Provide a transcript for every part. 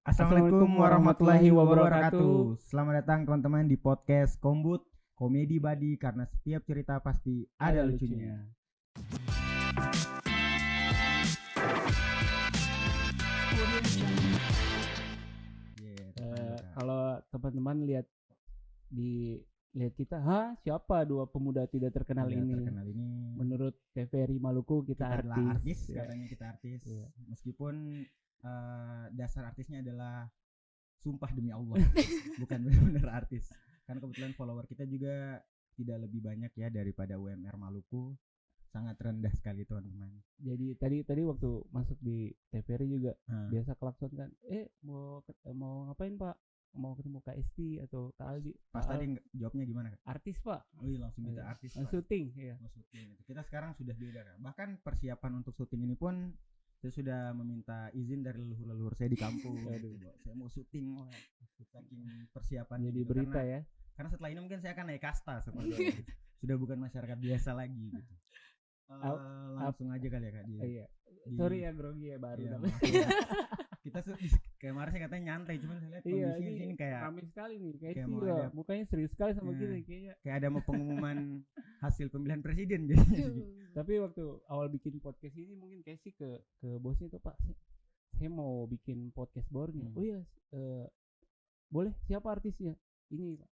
Assalamualaikum warahmatullahi wabarakatuh. Selamat datang teman-teman di podcast Kombut Komedi Badi, karena setiap cerita pasti ada lucunya. Kalau teman-teman lihat kita, siapa dua pemuda tidak terkenal ini? Menurut TVRI Maluku kita artis. Katanya kita artis. Yeah. Meskipun dasar artisnya adalah sumpah demi Allah, bukan benar-benar artis. Karena kebetulan follower kita juga tidak lebih banyak ya daripada UMR Maluku. Sangat rendah sekali teman-teman. Jadi tadi waktu masuk di TVRI juga biasa klakson kan. Mau ngapain Pak? Mau ketemu Kak Esti atau Kak Aldi? Pas tadi jawabnya gimana? Artis Pak. Oh iya, langsung kita artis. Syuting ya. Kita sekarang sudah beda kan. Bahkan persiapan untuk syuting ini pun saya sudah meminta izin dari leluhur saya di kampung. Saya mau syuting, saking persiapan jadi gitu. Berita ya. Karena setelah ini mungkin saya akan naik kasta seperti sudah bukan masyarakat biasa lagi gitu. Langsung aja kali ya Kak iya. Sorry ya grogi ya baru. Iya, kita kemarin saya katanya nyantai, cuman saya lihat kondisinya di sini kayak ramai sekali nih, kayak mukanya serius sekali sama kita kayaknya. Kayak ada mau pengumuman hasil pemilihan presiden jadinya. Tapi waktu awal bikin podcast ini mungkin kayak sih ke bosnya tuh, Pak, saya mau bikin podcast baru nih. Oh iya, boleh, siapa artisnya? Ini Pak.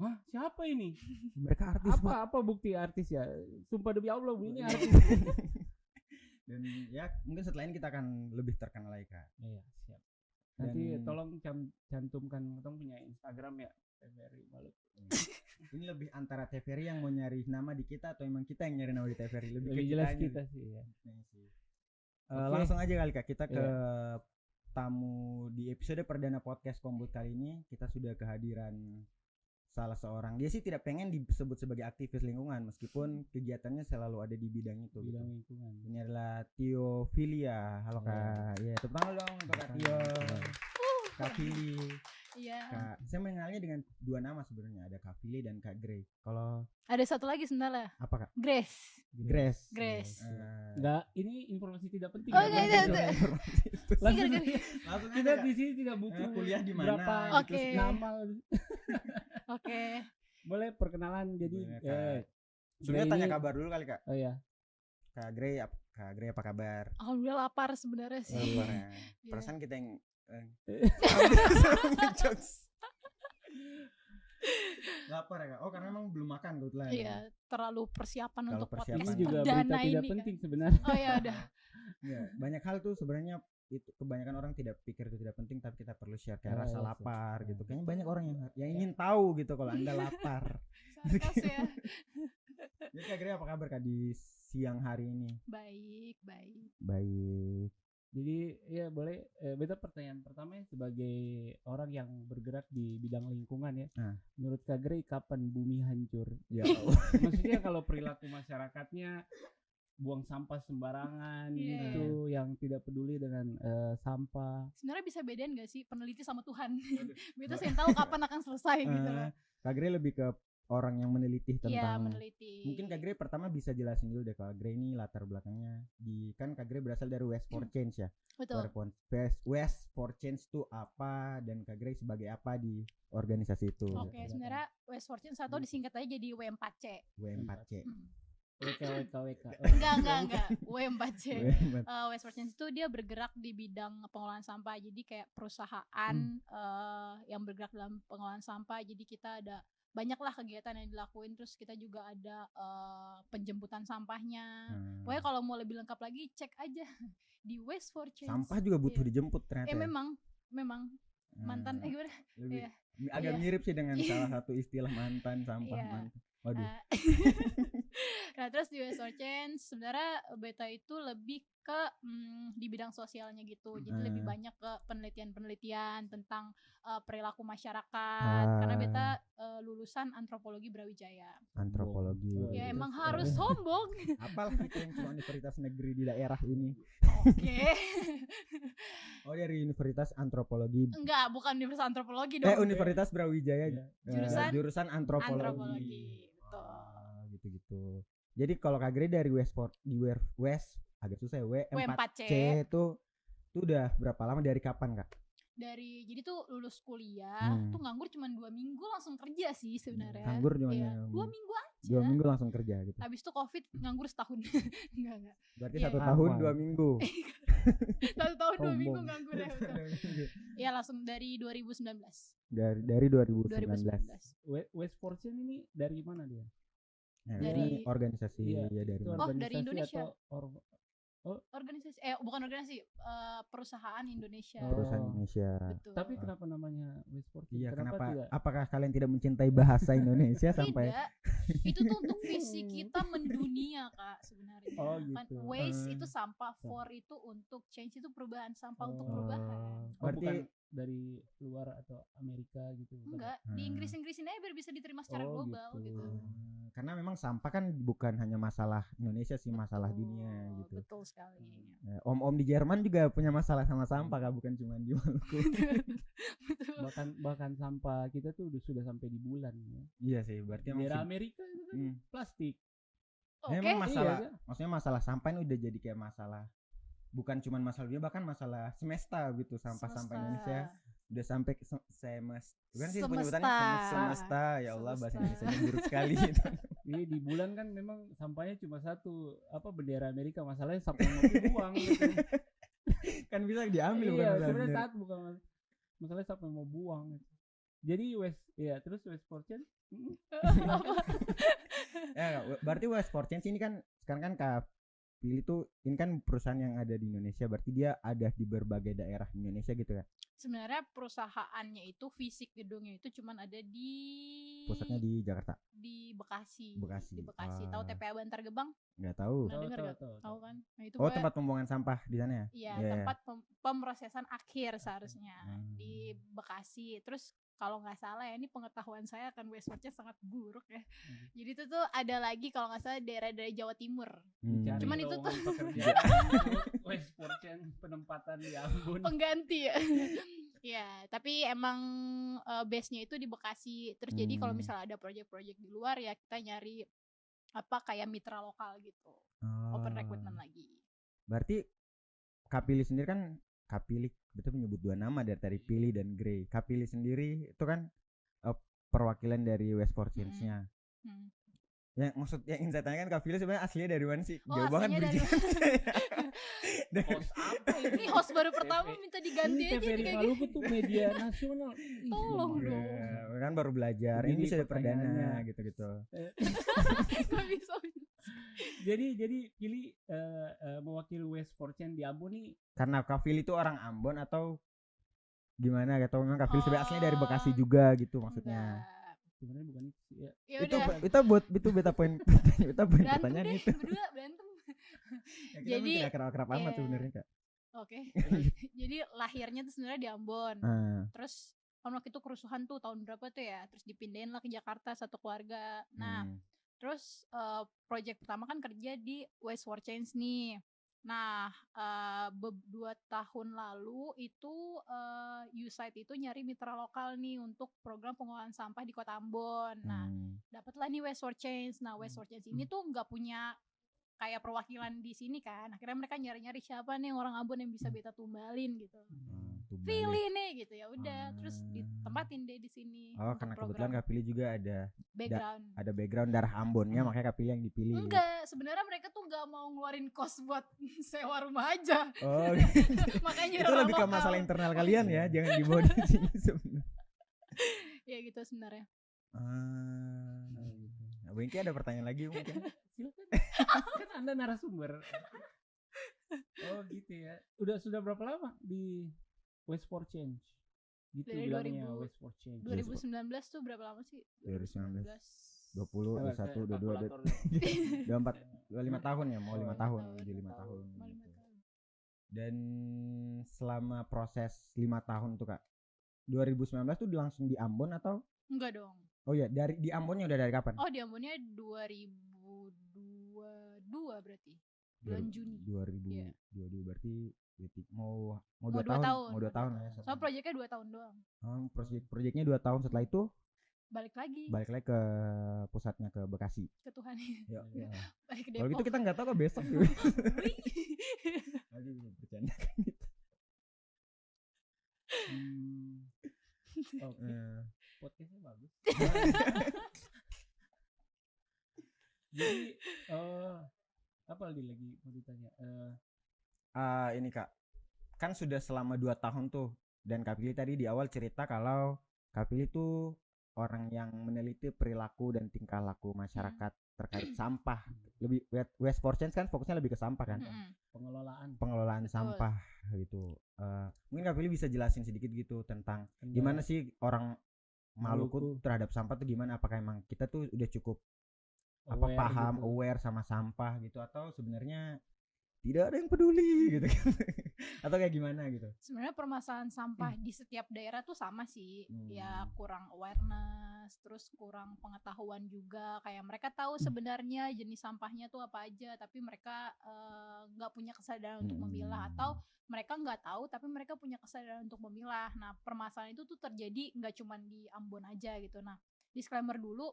Hah, siapa ini? Mereka artis. Apa bukti artis ya? Sumpah demi Allah, ini artis. Dan ya mungkin setelah ini kita akan lebih terkenal lagi Kak. Iya, siap. Nanti tolong cantumkan punya Instagram ya, TVRI Maluku. Ini lebih antara TVRI yang mau nyari nama di kita atau emang kita yang nyari nama di TVRI? Lebih jelas kita sih ya. Langsung aja kali Kak, kita ke tamu di episode perdana podcast Kombut kali ini. Kita sudah kehadiran salah seorang, dia sih tidak pengen disebut sebagai aktivis lingkungan meskipun kegiatannya selalu ada di bidang itu. Bidang lingkungan. Ini adalah Tio Filia. Halo Kak. Ya, tepuk tangan dong untuk Kak Tio. Kak Fili. Iya. Kak, saya mengenalnya dengan dua nama sebenarnya, ada Kak Fili dan Kak Grey. Kalau ada satu lagi sebenarnya. Apa Kak? Grace. Enggak, ini informasi tidak penting. Oh enggak. Langsung kita di sini tidak butuh kuliah di mana. Oke. Nama. Oke. Boleh perkenalan jadi. Sebenarnya tanya kabar dulu kali Kak. Oh iya. Kak Grey apa kabar? Alhamdulillah lapar sebenarnya sih. Lapar ya. Perasaan kita yang lapar ya Kak. Oh karena memang belum makan kebetulan. Iya, terlalu persiapan untuk podcast ini juga perdana berita tidak ini penting kan. Sebenarnya. Oh ya udah. Ya, banyak hal tuh sebenarnya itu kebanyakan orang tidak pikir itu tidak penting, tapi kita perlu share kayak rasa lapar gitu. Kayaknya banyak orang yang ingin tahu gitu kalau Anda lapar. Sarkas ya. Jadi Kak Grey apa kabar Kak di siang hari ini? Baik. Jadi ya boleh, beta pertanyaan pertama sebagai orang yang bergerak di bidang lingkungan ya. Menurut Kak Grey kapan bumi hancur? Ya Allah. Maksudnya kalau perilaku masyarakatnya buang sampah sembarangan gitu, yang tidak peduli dengan sampah. Sebenarnya bisa bedain gak sih peneliti sama Tuhan? Beta saya tahu kapan akan selesai gitu loh. Kak Grey lebih ke orang yang meneliti tentang. Iya, meneliti. Mungkin Kak Grey pertama bisa jelasin dulu deh Kak Grey ini latar belakangnya kan Kak Grey berasal dari West for Change ya. Betul. West for Change itu apa dan Kak Grey sebagai apa di organisasi itu? Oke, sebenarnya West for Change atau disingkat aja jadi W4C. W4C. WK. Enggak. W4C. West for Change itu dia bergerak di bidang pengelolaan sampah. Jadi kayak perusahaan yang bergerak dalam pengelolaan sampah. Jadi kita ada banyaklah kegiatan yang dilakuin, terus kita juga ada penjemputan sampahnya. Pokoknya kalau mau lebih lengkap lagi cek aja di West for Change. Sampah juga butuh dijemput ternyata. Memang mantan gimana? Agak mirip sih dengan salah satu istilah mantan sampah. Mantan. Waduh. Nah terus di West for Change sebenarnya beta itu lebih ke di bidang sosialnya gitu. Jadi lebih banyak ke penelitian tentang perilaku masyarakat. Karena beta lulusan antropologi Brawijaya. Antropologi. Ya emang harus sombong. Apalah itu yang cuma universitas negeri di daerah ini. Oke. Oh dari Universitas Antropologi. Enggak, bukan Universitas Antropologi dong. Universitas Brawijaya. Jurusan antropologi. Gitu. Jadi kalau Kak Grey dari West agak susah ya W4C itu udah berapa lama, dari kapan Kak? jadi tuh lulus kuliah tuh nganggur cuma 2 minggu langsung kerja sih sebenarnya. Nganggur cuma 2 minggu aja. 2 minggu langsung kerja gitu. Habis itu Covid nganggur setahun. Enggak. Berarti 1 tahun 2 minggu. 1 tahun 2 minggu nganggur ya betul. Iya langsung dari 2019. Dari 2019. West Fortune ini dari mana dia? Nah, dari organisasi ya dari dari Indonesia. Organisasi Bukan organisasi, perusahaan Indonesia. Perusahaan Indonesia. Betul. Tapi kenapa namanya West Fortune? Iya, kenapa? Tidak? Apakah kalian tidak mencintai bahasa Indonesia sampai? Tidak. Itu tuh untuk visi kita mendunia, Kak, sebenarnya. Oh, Kan gitu. waste itu sampah, for itu untuk change itu perubahan, sampah untuk perubahan. Berarti bukan dari luar atau Amerika gitu? Enggak, di Inggris-Inggrisin aja biar bisa diterima secara global gitu. Karena memang sampah kan bukan hanya masalah Indonesia sih, masalah dunia gitu. Betul sekali. Ya, om-om di Jerman juga punya masalah sama sampah, Kak, bukan cuma di Maluku. bahkan sampah kita tuh sudah sampai di bulan ya. Iya sih, berarti di Amerika itu kan plastik. Memang masalah, maksudnya masalah sampah ini udah jadi kayak masalah, bukan cuma masalah dia, bahkan masalah semesta gitu. Sampah-sampah Indonesia udah sampai bukan sih penyebutannya semesta. Ya Allah, bahasa Indonesianya buruk sekali gitu. Ini di bulan kan memang sampahnya cuma satu, bendera Amerika. Masalahnya siapa yang mau dibuang gitu. Kan bisa diambil bukan sebenarnya saat bukan masalahnya siapa yang mau buang gitu. Jadi terus West Fortune ya, berarti West Fortune ini kan sekarang kan Kak Pilih tuh ini kan perusahaan yang ada di Indonesia, berarti dia ada di berbagai daerah Indonesia gitu ya? Sebenarnya perusahaannya itu fisik gedungnya itu cuman ada di pusatnya di Jakarta. Di Bekasi. Bekasi. Di Bekasi. Tahu TPA Bantar Gebang? Nggak tahu. Pernah dengar nggak? Tahu kan? Nah, itu tempat pembuangan sampah di sana ya? Iya, tempat pemrosesan akhir seharusnya di Bekasi. Terus kalau nggak salah ya, ini pengetahuan saya akan West Fortune sangat buruk ya. Jadi itu tuh ada lagi kalau nggak salah daerah Jawa Timur. Cuman itu tuh West Fortune penempatan di Ambon. Pengganti ya. Ya, tapi emang base-nya itu di Bekasi. Terus jadi kalau misalnya ada proyek-proyek di luar ya kita nyari kayak mitra lokal gitu. Open recruitment lagi. Berarti Kapili sendiri kan betul menyebut 2 nama dari Pilih dan Grey. Kapili sendiri itu kan perwakilan dari West Fortune-nya. Ya maksudnya yang saya tanyakan Kapili sebenarnya aslinya dari mana sih? Jauh banget bridgingan. Host apa ini? Host baru pertama minta diganti aja kayak Maluku tuh media nasional. Tolong dong. Kan baru belajar. Ini bisa perdana gitu-gitu. Gak bisa. Jadi Pilih mewakili West Fortune di Ambon nih. Karena Kafil itu orang Ambon atau gimana? Atau memang Kafil sebenarnya aslinya dari Bekasi juga gitu maksudnya? Sebenarnya bukan itu sih. Ya itu beta poin pertanyaan itu. Berdua berantem. Jadi tidak kerap amat sebenarnya Kak. Oke. Jadi lahirnya tuh sebenarnya di Ambon. Terus waktu itu kerusuhan tuh tahun berapa tuh ya? Terus dipindahin lah ke Jakarta satu keluarga. Nah, terus project pertama kan kerja di West Fortune nih. Nah, 2 tahun lalu itu USAID itu nyari mitra lokal nih untuk program pengolahan sampah di Kota Ambon. Nah, dapatlah nih West Fortune. Nah, West Fortune ini tuh nggak punya kayak perwakilan di sini kan. Akhirnya mereka nyari-nyari siapa nih orang Ambon yang bisa beta tumbalin gitu. Pilih nih gitu ya udah, terus ditempatin deh di sini. Karena kebetulan Kak Pilih juga ada background darah Ambonnya, makanya Kak Pilih yang dipilih. Enggak, sebenarnya mereka tuh nggak mau ngeluarin kos buat sewa rumah aja. Oh, gitu. Makanya itu lebih ke masalah internal kalian ya, jangan dibawa di sini sebenarnya. Ya gitu sebenarnya. Bu Inki ada pertanyaan lagi mungkin? Silakan. Kan Anda narasumber. Oh gitu ya. Sudah berapa lama di West Fortune? Gitu dari bilangnya West Fortune. 2019 tuh berapa lama sih? 2019. 20, 21, 22, 24, 5 tahun ya, mau 5 tahun, di 5 tahun. Dan selama proses 5 tahun tuh Kak, 2019 tuh langsung di Ambon atau? Enggak dong. Oh iya, di Ambonnya udah dari kapan? Oh, di Ambonnya 2022 berarti. Bulan Juni. 2022 berarti mau 2 tahun. Mau 2 tahun ya. Soalnya proyeknya 2 tahun doang. Proyeknya 2 tahun, setelah itu balik lagi ke pusatnya ke Bekasi. Ke Tuhan. Ya. Balik ke Depok. Kalau gitu kita nggak tahu kok besok juga. Aduh, bercanda kan gitu. Oke. Podcastnya bagus. Jadi apa lagi mau ditanya? Ini Kak, kan sudah selama 2 tahun tuh, dan Kak Pilih tadi di awal cerita kalau Kak Pilih tuh orang yang meneliti perilaku dan tingkah laku masyarakat terkait sampah. Lebih Waste for Change kan fokusnya lebih ke sampah kan, pengelolaan sampah gitu. Mungkin Kak Pilih bisa jelasin sedikit gitu tentang gimana sih orang Maluku terhadap sampah tuh gimana? Apakah emang kita tuh udah cukup paham, aware sama sampah gitu, atau sebenarnya tidak ada yang peduli gitu kan? Atau kayak gimana gitu? Sebenarnya permasalahan sampah di setiap daerah tuh sama sih. Ya kurang awareness, terus kurang pengetahuan juga. Kayak mereka tahu sebenarnya jenis sampahnya tuh apa aja, tapi mereka nggak punya kesadaran untuk memilah, atau mereka nggak tahu tapi mereka punya kesadaran untuk memilah. Nah, permasalahan itu tuh terjadi nggak cuma di Ambon aja gitu. Nah, disclaimer dulu,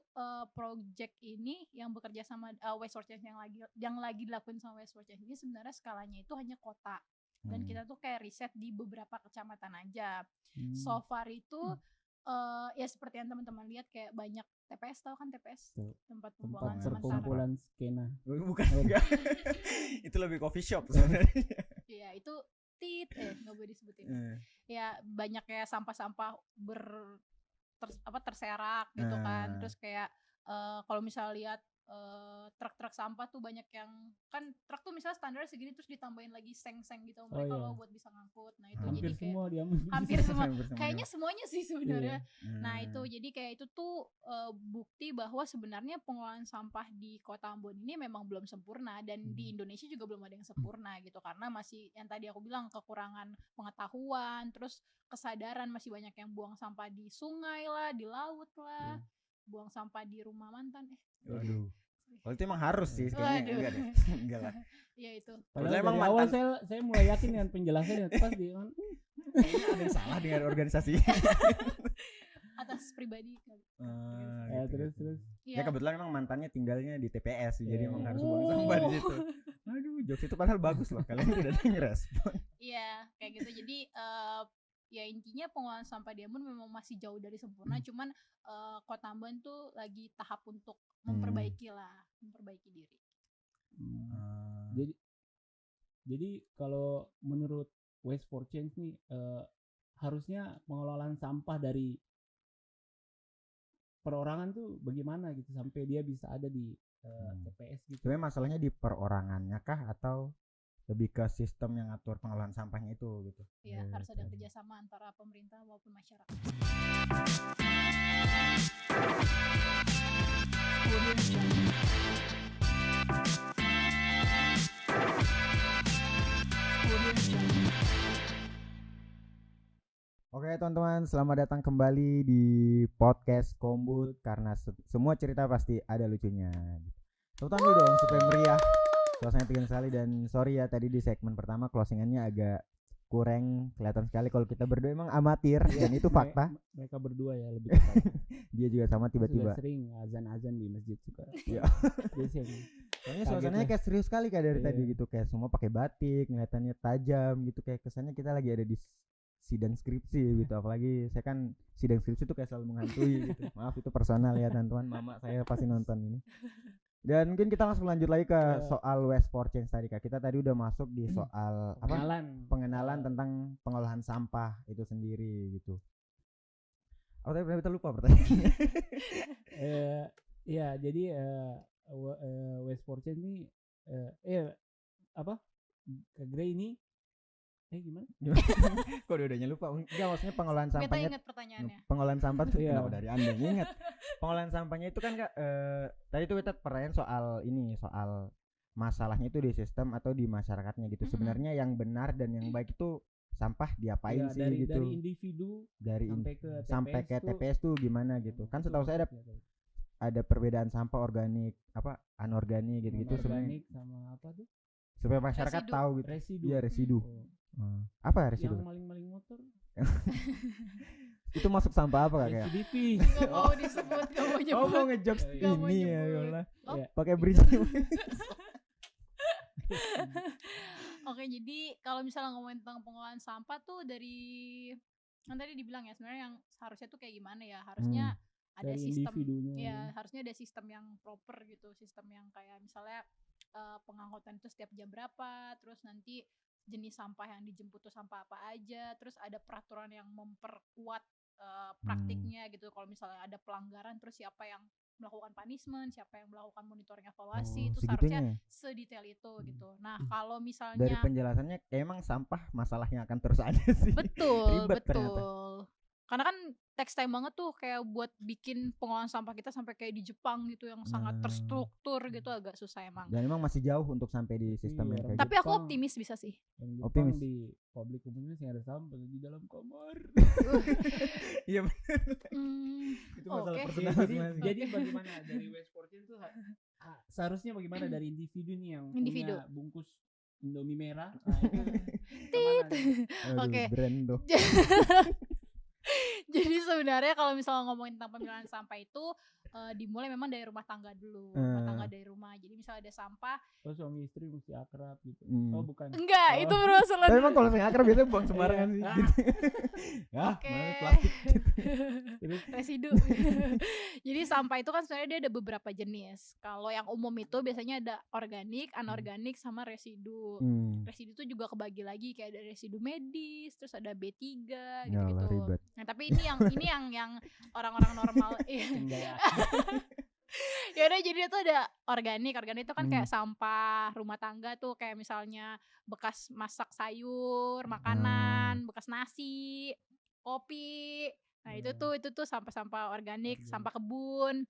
project ini yang bekerja sama Waste for Change yang lagi dilakuin sama Waste for Change ini sebenarnya skalanya itu hanya kota, dan kita tuh kayak riset di beberapa kecamatan aja. So far itu ya seperti yang teman-teman lihat, kayak banyak TPS, tahu kan TPS? Tempat pembuangan sementara. Perkumpulan skena. Bukan, enggak. Itu lebih coffee shop sebenarnya. Iya, itu nggak boleh disebutin. Ya banyak kayak sampah-sampah terserak gitu kan. Terus kayak kalau misalnya lihat truk-truk sampah tuh banyak yang, kan truk tuh misalnya standar segini terus ditambahin lagi seng-seng gitu mereka loh buat bisa ngangkut. Nah itu hampir jadi kayak semua hampir semua kayaknya semuanya sih sebenarnya. Nah itu jadi kayak itu tuh bukti bahwa sebenarnya pengelolaan sampah di Kota Ambon ini memang belum sempurna, dan di Indonesia juga belum ada yang sempurna gitu, karena masih yang tadi aku bilang kekurangan pengetahuan, terus kesadaran, masih banyak yang buang sampah di sungai lah, di laut lah, buang sampah di rumah mantan. Waduh. Kalau itu emang harus sih kayaknya. Enggak deh. Enggak lah. Ya itu. Padahal emang dari awal saya mulai yakin dengan penjelasannya, pas di kayaknya ada yang salah dengan organisasi. Atas pribadi. Terus. Ya kebetulan emang mantannya tinggalnya di TPS, jadi emang harus buang sampah di situ. Aduh, jokes itu padahal bagus loh, kalian tidak ada yang ngerespon. Iya, kayak gitu. Jadi ya intinya pengelolaan sampah di Ambon memang masih jauh dari sempurna, cuman Kota Ambon tuh lagi tahap untuk memperbaiki diri. Jadi kalau menurut Waste for Change nih, harusnya pengelolaan sampah dari perorangan tuh bagaimana gitu sampai dia bisa ada di TPS gitu. Sebenarnya masalahnya di perorangannya kah, atau lebih ke sistem yang ngatur pengelolaan sampahnya itu gitu? Iya, harus ada kerjasama antara pemerintah maupun masyarakat. Oke teman-teman, selamat datang kembali di podcast Kombut, karena semua cerita pasti ada lucunya. Tepuk tangan dulu dong supaya meriah. Suasananya tegang sekali, dan sorry ya tadi di segmen pertama closingannya agak kurang kelihatan sekali kalau kita berdua emang amatir, dan itu fakta. Mereka berdua ya lebih tepat. Dia juga sama tiba-tiba. Sudah sering azan-azan di masjid juga. Iya. Soalnya suasananya kayak serius sekali kayak dari tadi gitu, kayak semua pakai batik, kelihatannya tajam gitu, kayak kesannya kita lagi ada di sidang skripsi gitu. Apalagi saya kan sidang skripsi itu kayak selalu menghantui gitu. Maaf itu personal ya teman-teman, mama saya pasti nonton ini. Dan mungkin kita langsung lanjut lagi ke soal Waste for Change tadi Kak. Kita tadi udah masuk di soal pengenalan tentang pengolahan sampah itu sendiri gitu. Aku tadi benar-benar lupa pertanyaannya. Iya, jadi Waste for Change ini Kak Gray ini gimana? Kok udah lupa? Enggak, maksudnya pengolahan sampahnya. Kita ingat pertanyaannya. Pengolahan sampah tuh kenapa dari Anda ingat? Pengolahan sampahnya itu kan Kak, tadi tuh kita pertanyaan soal masalahnya itu di sistem atau di masyarakatnya gitu. Sebenarnya yang benar dan yang baik itu sampah diapain sih gitu? Dari individu sampai ke TPS tuh gimana gitu. Kan setahu saya ada perbedaan sampah organik, anorganik gitu-gitu sebenarnya. Sama apa tuh? Supaya masyarakat tahu gitu. Residu. Apa residu? Yang maling-maling motor. Itu masuk sampah apa Kak? RCDP. Gak mau disebut, gak mau nyebut. Mau ngejokes ini ya Yola. Pakai bridge. Oke, jadi kalau misalnya ngomongin tentang pengolahan sampah tuh dari Kan tadi dibilang ya sebenarnya yang seharusnya tuh kayak gimana ya, harusnya ada Dari sistem individunya. ya, harusnya ada sistem yang proper gitu, sistem yang kayak misalnya pengangkutan itu setiap jam berapa, terus nanti jenis sampah yang dijemput tuh sampah apa aja, terus ada peraturan yang memperkuat praktiknya gitu. Kalau misalnya ada pelanggaran, terus siapa yang melakukan punishment, siapa yang melakukan monitoring evaluasi, itu seharusnya sedetail itu gitu. Nah kalau misalnya dari penjelasannya kayak emang sampah masalahnya akan terus ada sih. betul Ribet betul ternyata. karena kan text time banget tuh kayak buat bikin pengolahan sampah kita sampai kayak di Jepang gitu yang sangat terstruktur gitu, agak susah emang. Dan emang masih jauh untuk sampai di sistem yang kayak tapi gitu. aku optimis bisa sih. Optimis di publik umumnya sih ada sampah di dalam kamar. Iya benar. Itu masalah personal jadi bagaimana dari Waste for Change tuh seharusnya bagaimana dari individu nih yang punya bungkus Indomie merah. Oke. Brand tuh. Jadi sebenarnya kalau misalnya ngomongin tentang pemilahan sampah itu dimulai memang dari rumah tangga dulu, rumah tangga dari rumah. Jadi misalnya ada sampah, suami istri mesti akrab gitu. Oh bukan. Enggak, itu bermasalah. Tapi emang kalau saya akrab biasanya buang sembarangan sih. Gitu. Oke. Plastik. Residu. Jadi sampah itu kan sebenarnya dia ada beberapa jenis. Kalau yang umum itu biasanya ada organik, anorganik, sama residu. Residu itu juga kebagi lagi kayak ada residu medis, terus ada B3 gitu-gitu. Nah, tapi ini yang orang-orang normal. Ya udah, jadi itu ada organik itu kan kayak sampah rumah tangga tuh, kayak misalnya bekas masak sayur, makanan, bekas nasi, kopi. Nah, itu tuh sampah-sampah organik, sampah kebun.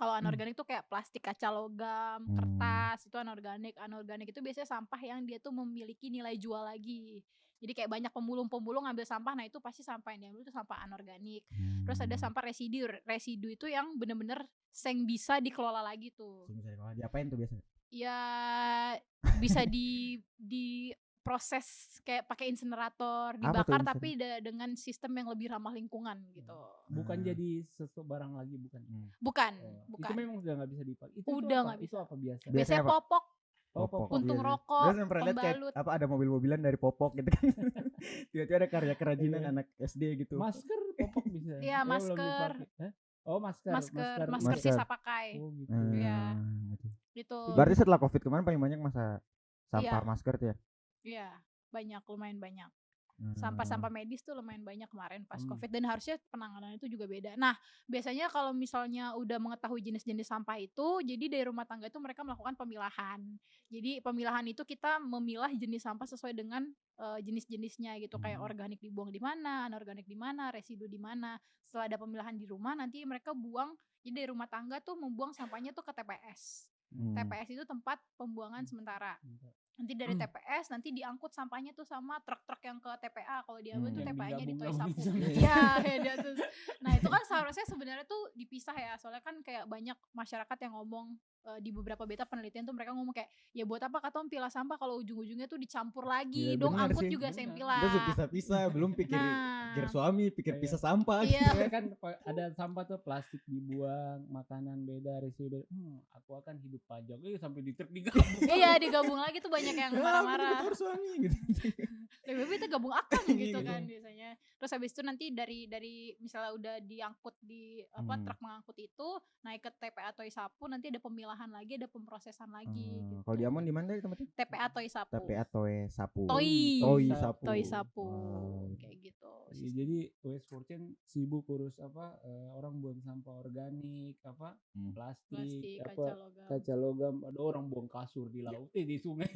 Kalau anorganik tuh kayak plastik, kaca logam, kertas, itu anorganik. Anorganik itu biasanya sampah yang dia tuh memiliki nilai jual lagi. Jadi kayak banyak pemulung ngambil sampah, nah itu pasti sampah yang diambil itu sampah anorganik. Terus ada sampah residu itu yang bener-bener yang bisa dikelola lagi tuh. Bisa dikelola, diapain tuh biasanya? Ya bisa di proses kayak pakai insinerator, dibakar tapi dengan sistem yang lebih ramah lingkungan gitu. Bukan jadi sesuatu barang lagi, bukan. Bukan. Itu memang udah nggak bisa dipakai. Udah nggak bisa. Itu apa biasa? Biasanya popok. Puntung rokok, terus yang pernah lihat kayak apa ada mobil-mobilan dari popok gitu kan. Tiba-tiba ada karya kerajinan anak SD gitu. Masker popok bisa. Iya, masker. Oh, masker sisa pakai. Oh, gitu. Iya. Gitu. Berarti setelah Covid kemarin paling banyak masa sampah masker tuh ya? Iya, lumayan banyak. Sampah-sampah medis tuh lumayan banyak kemarin pas Covid, dan harusnya penanganan itu juga beda. Nah, biasanya kalau misalnya udah mengetahui jenis-jenis sampah itu, jadi dari rumah tangga itu mereka melakukan pemilahan. Jadi pemilahan itu kita memilah jenis sampah sesuai dengan jenis-jenisnya gitu, kayak organik dibuang di mana, anorganik di mana, residu di mana. Setelah ada pemilahan di rumah, nanti mereka buang. Jadi dari rumah tangga tuh membuang sampahnya tuh ke TPS. TPS itu tempat pembuangan sementara. Nanti dari TPS nanti diangkut sampahnya tuh sama truk-truk yang ke TPA. Kalau diambil tuh TPA-nya di Toy Sapu. Iya, dia tuh. Nah, itu kan seharusnya sebenarnya tuh dipisah ya. Soalnya kan kayak banyak masyarakat yang ngomong di beberapa beta penelitian tuh mereka ngomong kayak, ya buat apa katong pilah sampah kalau ujung-ujungnya tuh dicampur lagi. Dong angkut sih. Juga sempilah. Terus pisah-pisah, belum pikir suami, pikir pisah sampah. Iya. Kan ada sampah tuh plastik dibuang, makanan beda, residu beda. Aku akan hidup pajak. Sampai di truk digabung. Iya, digabung lagi tuh banyak yang marah-marah. Suami gitu. Lebih baik kita gabung akang gitu kan biasanya. Terus habis itu nanti dari misalnya udah diangkut di truk mengangkut itu naik ke TPA Toy Sapu, nanti ada pemilahan lagi, ada pemprosesan lagi gitu. Kalau di Ambon di mana tempatnya? TPA Toy Sapu. TPA Toy Sapu. Toy Sapu. Kayak gitu. Jadi Waste for Change sibuk urus orang buang sampah organik, plastik, kaca logam, ada orang buang kasur di laut, di sungai.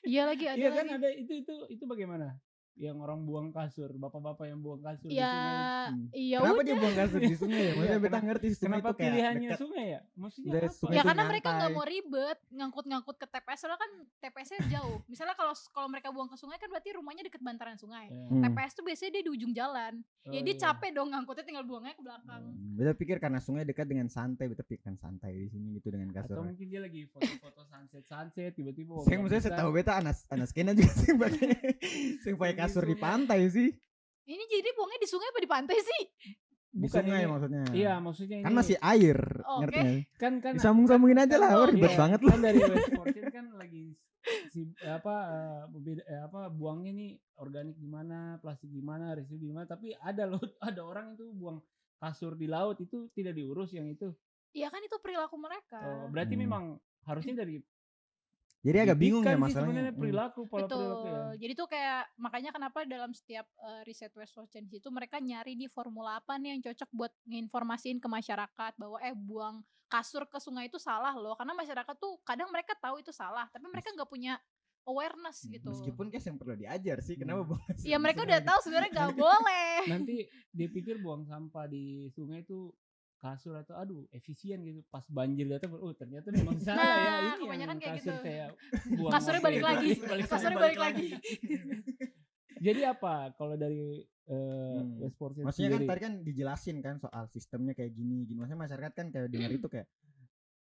Iya lagi ada. Iya kan ada itu bagaimana? Yang orang buang kasur, bapak-bapak yang buang kasur di sungai. Iya. Kenapa dia buang kasur di sungai ya? Maksudnya beta ngerti sungai kenapa itu pilihannya sungai ya? Maksudnya apa? Ya karena mereka nggak mau ribet ngangkut ke TPS, soalnya kan TPS-nya jauh. Misalnya kalau mereka buang ke sungai kan berarti rumahnya deket bantaran sungai. TPS tuh biasanya dia di ujung jalan. Ya dia capek dong ngangkutnya, tinggal buangnya ke belakang. Beta pikir karena sungai dekat dengan santai, beta pikir kan santai di sini gitu dengan kasur. Atau mungkin dia lagi foto-foto sunset tiba-tiba. Saya setahu beta anak skena juga sih pakai kasur di pantai sih. Ini jadi buangnya di sungai apa di pantai sih? Di sungai maksudnya. Iya, maksudnya kan ini masih air, ngerti okay. Kan disambung-sambungin aja lah, ribet banget lah. Kan dari Waste for Change kan lagi buangnya nih organik gimana, plastik gimana, residu gimana, tapi ada orang itu buang kasur di laut itu tidak diurus yang itu. Iya kan itu perilaku mereka. Berarti memang harusnya dari Jadi agak bingung ya didikan sih masalahnya. sebenarnya perilaku, pola Betul. perilaku ya. Jadi tuh kayak makanya kenapa dalam setiap riset Waste Change itu mereka nyari nih formula apa nih yang cocok buat nginformasiin ke masyarakat bahwa buang kasur ke sungai itu salah loh, karena masyarakat tuh kadang mereka tahu itu salah tapi mereka nggak punya awareness gitu. Meskipun yang perlu diajar sih kenapa buang kasur. Iya di mereka sungai udah gitu. tahu sebenarnya nggak boleh. Nanti dia pikir buang sampah di sungai itu kasur atau aduh efisien gitu, pas banjir datang ternyata memang salah ya, ini kebanyakan yang kayak kasur gitu. saya buang Kasurnya balik lagi. Kasurnya balik lagi. Jadi apa kalau dari Westport maksudnya kan sendiri? tadi kan dijelasin kan soal sistemnya kayak gini. Maksudnya masyarakat kan kayak dengar itu kayak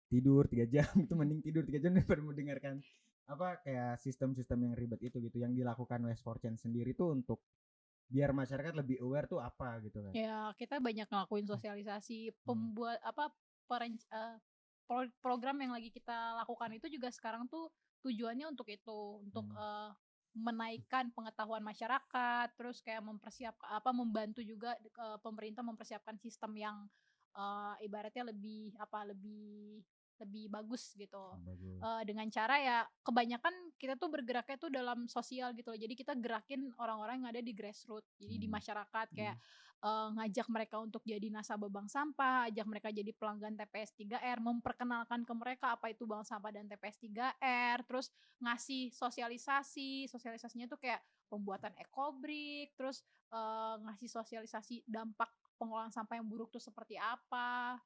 tidur 3 jam itu mending tidur 3 jam daripada mendengarkan apa kayak sistem-sistem yang ribet itu gitu. Yang dilakukan Westport sendiri tuh untuk biar masyarakat lebih aware tuh apa gitu kan. Ya kita banyak ngelakuin sosialisasi, pembuat program yang lagi kita lakukan itu juga sekarang tuh tujuannya untuk itu, untuk menaikkan pengetahuan masyarakat, terus kayak membantu juga pemerintah mempersiapkan sistem yang ibaratnya lebih bagus gitu. Dengan cara ya kebanyakan kita tuh bergeraknya tuh dalam sosial gitu loh. Jadi kita gerakin orang-orang yang ada di grassroots. Jadi di masyarakat kayak ngajak mereka untuk jadi nasabah bank sampah, ajak mereka jadi pelanggan TPS 3R, memperkenalkan ke mereka apa itu bank sampah dan TPS 3R, terus ngasih sosialisasinya tuh kayak pembuatan ekobrik, terus ngasih sosialisasi dampak pengolahan sampah yang buruk tuh seperti apa.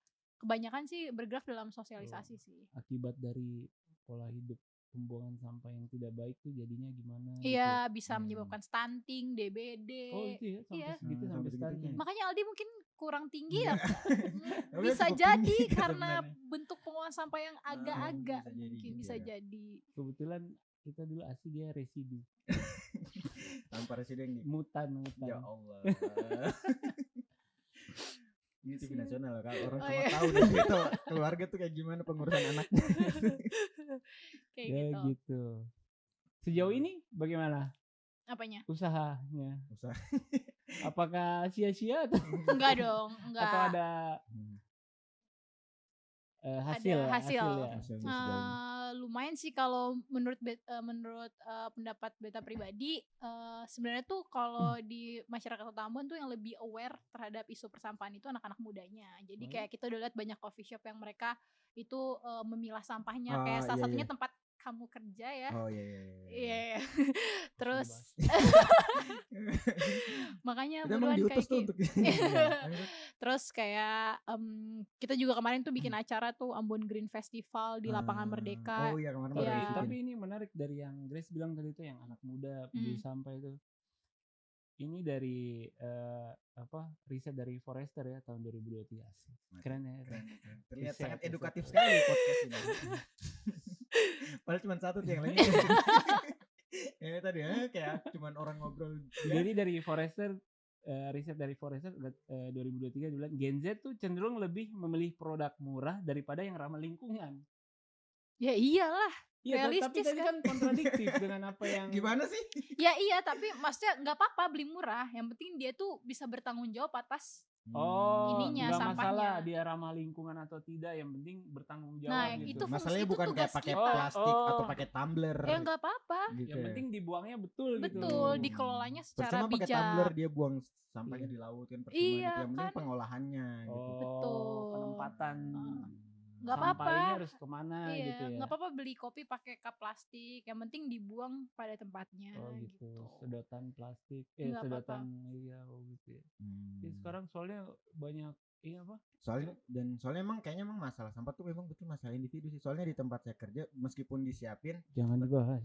Kebanyakan sih bergerak dalam sosialisasi sih. Akibat dari pola hidup pembuangan sampah yang tidak baik tuh jadinya gimana? Iya, gitu. bisa menyebabkan stunting, DBD. Oh itu ya sampai segitu Sampai sampai segitunya. stunting. Makanya Aldi mungkin kurang tinggi ya. Tapi Bisa cukup jadi tinggi karena sebenarnya. bentuk pengolahan sampah yang agak-agak bisa jadi mungkin gitu bisa ya. jadi. Kebetulan kita dulu asli dia residu. Tanpa residen nih. Mutan. Ya Allah. Ini TV nasional kalau orang Oh, cuma iya. tahu dari itu keluarga tuh kayak gimana pengurusan anaknya. Kayak Ya gitu. gitu. Sejauh ini bagaimana Apanya? usahanya? Usaha. Apakah sia-sia atau Enggak dong, enggak. ada hasil Ada hasil. ya? Hasilnya sejauh ini. Lumayan sih kalau menurut pendapat beta pribadi, sebenarnya tuh kalau di masyarakat Kota Ambon tuh yang lebih aware terhadap isu persampahan itu anak-anak mudanya. Jadi kayak kita udah lihat banyak coffee shop yang mereka itu memilah sampahnya, kayak salah iya, satunya iya. tempat kamu kerja ya. Oh iya. Iya. Terus makanya Itu emang buruan diutus kayak tuh untuk terus kayak kita juga kemarin tuh bikin acara tuh Ambon Green Festival di lapangan Merdeka. Oh iya kemarin Iya. baru Tapi ini menarik dari yang Grace bilang tadi tuh yang anak muda peduli sampah itu. Ini dari riset dari Forrester ya tahun 2023. Keren ya. Keren. Terlihat Riset, sangat riset. edukatif sekali podcast ini. Padahal cuma satu tuh yang lainnya. Ya tadi kayak cuman orang ngobrol. Jadi dari Forrester riset dari Forrester 2023 bilang Gen Z tuh cenderung lebih memilih produk murah daripada yang ramah lingkungan. Ya iyalah. Iya, tapi Realistis tadi kan kontradiktif dengan apa yang Gimana sih? Ya iya, tapi maksudnya nggak apa-apa beli murah. Yang penting dia tuh bisa bertanggung jawab atas. Ininya, nggak sampahnya. masalah dia ramah lingkungan atau tidak, yang penting bertanggung jawab Nah, gitu. itu Masalahnya itu bukan tugas kayak pakai kita. plastik Oh. atau pakai tumbler. Ya nggak apa-apa. Gitu Yang ya. penting dibuangnya betul gitu. Betul, dikelolanya secara Percuma pakai bijak. tumbler dia buang sampahnya Iya. di laut kan percuma Iya, gitu. Yang penting kan? pengolahannya gitu. Betul. Penempatan Nggak sampah apa-apa. ini harus kemana Iya, gitu ya. nggak apa-apa beli kopi pakai cup plastik. Yang penting dibuang pada tempatnya. Oh gitu. gitu. Sedotan plastik, Nggak sedotan iya gitu ya. Ya, sekarang soalnya banyak Soalnya emang kayaknya emang masalah sampah tuh memang betul masalah individu sih. Soalnya di tempat saya kerja meskipun disiapin jangan dibahas.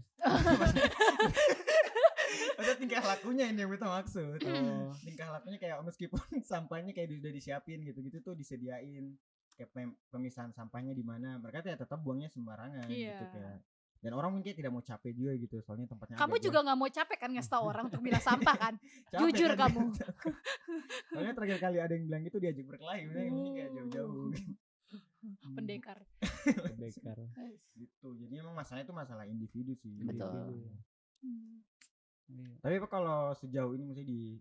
ada tingkah lakunya ini yang kita maksud. Oh. Tingkah lakunya kayak meskipun sampahnya kayak udah disiapin gitu-gitu tuh disediain kayak pemisahan sampahnya di mana. Mereka tuh ya tetap buangnya sembarangan Iya. gitu kayak. Dan orang mungkin tidak mau capek juga gitu soalnya tempatnya Kamu agak juga nggak mau capek kan ngasih tau orang untuk milah sampah kan? Capek Jujur kan? kamu. Soalnya terakhir kali ada yang bilang gitu diajak berkelahi, yang penting kayak jauh-jauh. Pendekar. Pendekar. Gitu. Jadi emang masalahnya itu masalah individu sih. Betul. Iya. Tapi apa kalau sejauh ini mesti di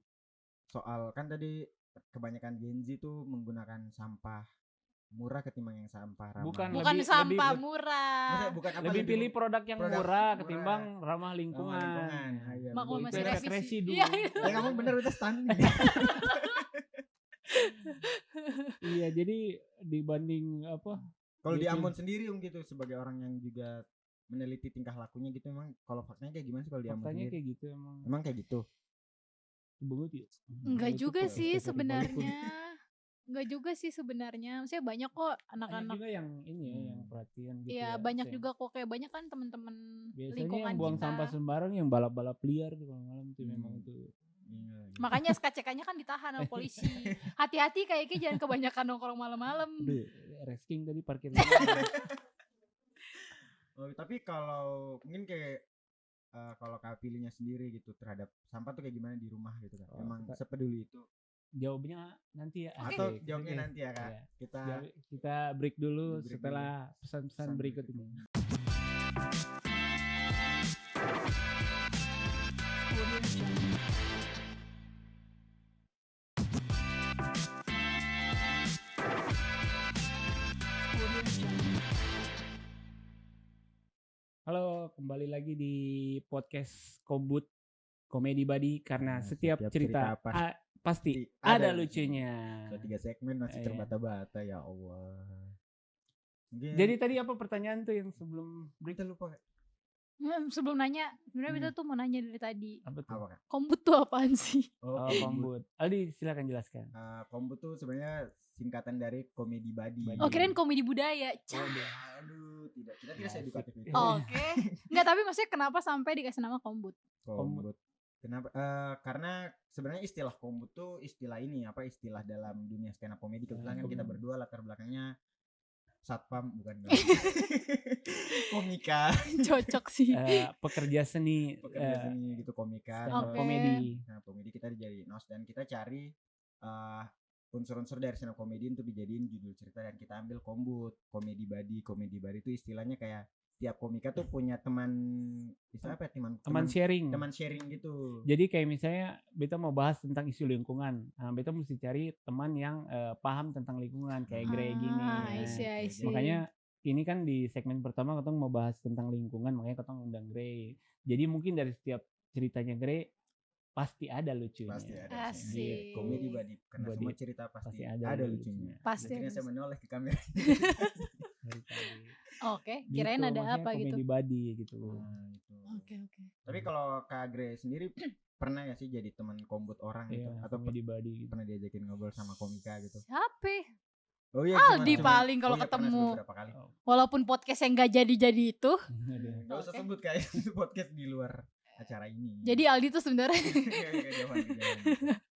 soal kan tadi kebanyakan Gen Z tuh menggunakan sampah murah ketimbang yang sampah ramah. Bukan Sampah lebih- murah. Maksudnya bukan apa lebih pilih produk yang produk murah murah. ketimbang ramah lingkungan. Ah, iya, Maklum betul. masih Itu efek revisi. residu. Iya, itu. Ya kamu bener udah stunning. Iya, jadi dibanding apa? Kalau di Gitu. Ambon sendiri gitu sebagai orang yang juga meneliti tingkah lakunya gitu emang kalau faktanya kayak gimana sih kalau di Ambon Faktanya sendiri? kayak gitu emang. Emang kayak gitu. Bungut ya? Enggak Bungut juga tuh sih kayak sebenarnya. Enggak juga sih sebenarnya. Maksudnya banyak kok banyak anak-anak. juga yang ini ya, yang perhatian gitu. Iya, ya. banyak Saya- juga kok kayak banyak kan teman-teman Biasanya lingkungan yang buang kita. sampah sembarang yang balap-balap liar tuh kalau malam tuh memang Hmm. itu. Iya. Makanya SKCK-nya kan ditahan sama polisi. Hati-hati kayaknya jangan kebanyakan nongkrong malam-malam. Aduh, resking tadi parkir. Oh, tapi kalau mungkin kayak kalau Kak pilihnya sendiri gitu terhadap sampah tuh kayak gimana di rumah gitu kan? Oh, Emang kita- sepeduli itu Jawabnya nanti ya. atau Oke, jawabnya oke. nanti ya Kak? Iya. Kita Kita break dulu Break setelah pesan-pesan pesan berikut berikut ini. Halo, kembali lagi di podcast Kombut Komedi Badi karena Nah, setiap cerita pasti ada lucunya. So, 3 segmen masih Iya. terbata-bata ya Allah. Mungkin Jadi tadi apa pertanyaan tuh yang sebelum break? kita lupa Kak. Sebelum nanya, sebenarnya kita tuh mau nanya dari tadi. Apa tuh? Apa Kak? Kombut tuh apaan sih? Oh, Kombut. Aldi silakan jelaskan. Kombut tuh sebenarnya singkatan dari komedi badi. Oh, kirain komedi budaya. Cah. Aduh, tidak. Kita tidak Asik. seedukatif itu. Oke. Enggak, tapi maksudnya kenapa sampai dikasih nama kombut? Kombut. Kenapa? Karena sebenarnya istilah kombut tuh istilah ini apa istilah dalam dunia stand up komedi. Kebetulan kan kita berdua latar belakangnya satpam bukan komika, Cocok sih. Pekerja seni, pekerja seni gitu komika. stand up Oke. komedi. Nah, komedi kita dijadiin nos dan kita cari unsur-unsur dari stand up komedi untuk dijadiin judul cerita dan kita ambil kombut, komedi badi. Komedi badi itu istilahnya kayak tiap komika tuh punya teman istilah apa ya, Teman sharing. teman sharing gitu. Jadi kayak misalnya beta mau bahas tentang isu lingkungan, nah, beta mesti cari teman yang paham tentang lingkungan kayak Grey gini. I see, I see. Makanya ini kan di segmen pertama kita mau bahas tentang lingkungan, makanya kita undang Grey. Jadi mungkin dari setiap ceritanya Grey pasti ada lucunya. Pasti ada. Asik. Komedi badi karena Badi. semua cerita pasti Pasti ada, ada lucunya. Pasti Akhirnya ada. saya menoleh ke kamera. Dari tadi. Oke, kirain Gitu, ada maksudnya apa gitu. komedi badi gitu. Nah, itu. Oke. Tapi kalau Kak Gre sendiri pernah ya sih jadi teman kombut orang gitu Iya, atau komedi badi gitu. pernah diajakin ngobrol sama komika gitu? Siapa? Oh iya, Aldi paling kalau pernah ketemu. beberapa kali. Walaupun podcast yang gak jadi-jadi itu. Ada. Gak usah Oke. sebut kayak itu podcast di luar acara ini. Jadi Aldi tuh sebenarnya. Jauhan.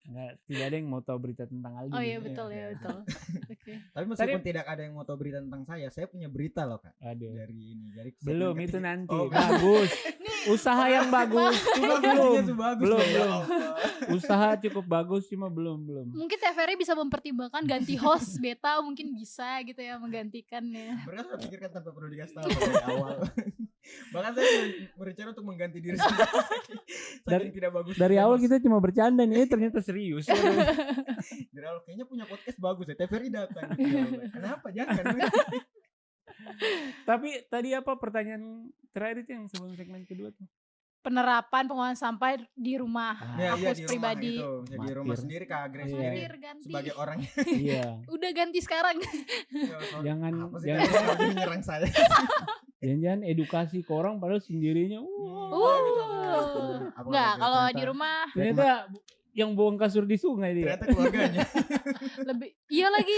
Nggak, tidak ada yang mau tahu berita tentang Aldi. Oh iya Iya, betul iya. ya betul. Oke. Tapi meskipun tidak ada yang mau tahu berita tentang saya punya berita loh Kak. Aduh. Dari ini, dari segmen Belum ketiga. itu nanti. Oh, Bagus. Usaha yang bagus. Cuma belum. Gajinya tuh bagus Belum, loh, ya belum. Allah. Usaha cukup bagus cuma belum. Mungkin TVRI bisa mempertimbangkan ganti host beta mungkin bisa gitu ya menggantikannya. Mereka sudah pikirkan tanpa perlu dikasih tahu dari awal. Bahkan saya berencana untuk mengganti diri sendiri. Saking tidak bagus. Dari awal kita cuma bercanda nih, ternyata serius. Dari awal kayaknya punya podcast bagus ya. TVRI datang. Gitu. Kenapa jangan? Tapi tadi apa pertanyaan terakhir itu yang sebelum segmen kedua tuh? Penerapan pengolahan sampah di rumah Ya, aku iya, di rumah pribadi. gitu. Misalnya di rumah Matir. sendiri Kak Grace Iya. sendiri Matir, ganti. sebagai orang Iya. Udah ganti sekarang. Jangan apa sih jangan Kak Grace menyerang saya. jangan edukasi ke orang padahal sendirinya. Apa Enggak, Kak, kalau ternyata- di rumah Ternyata yang buang kasur di sungai dia. ternyata keluarganya. lebih iya lagi.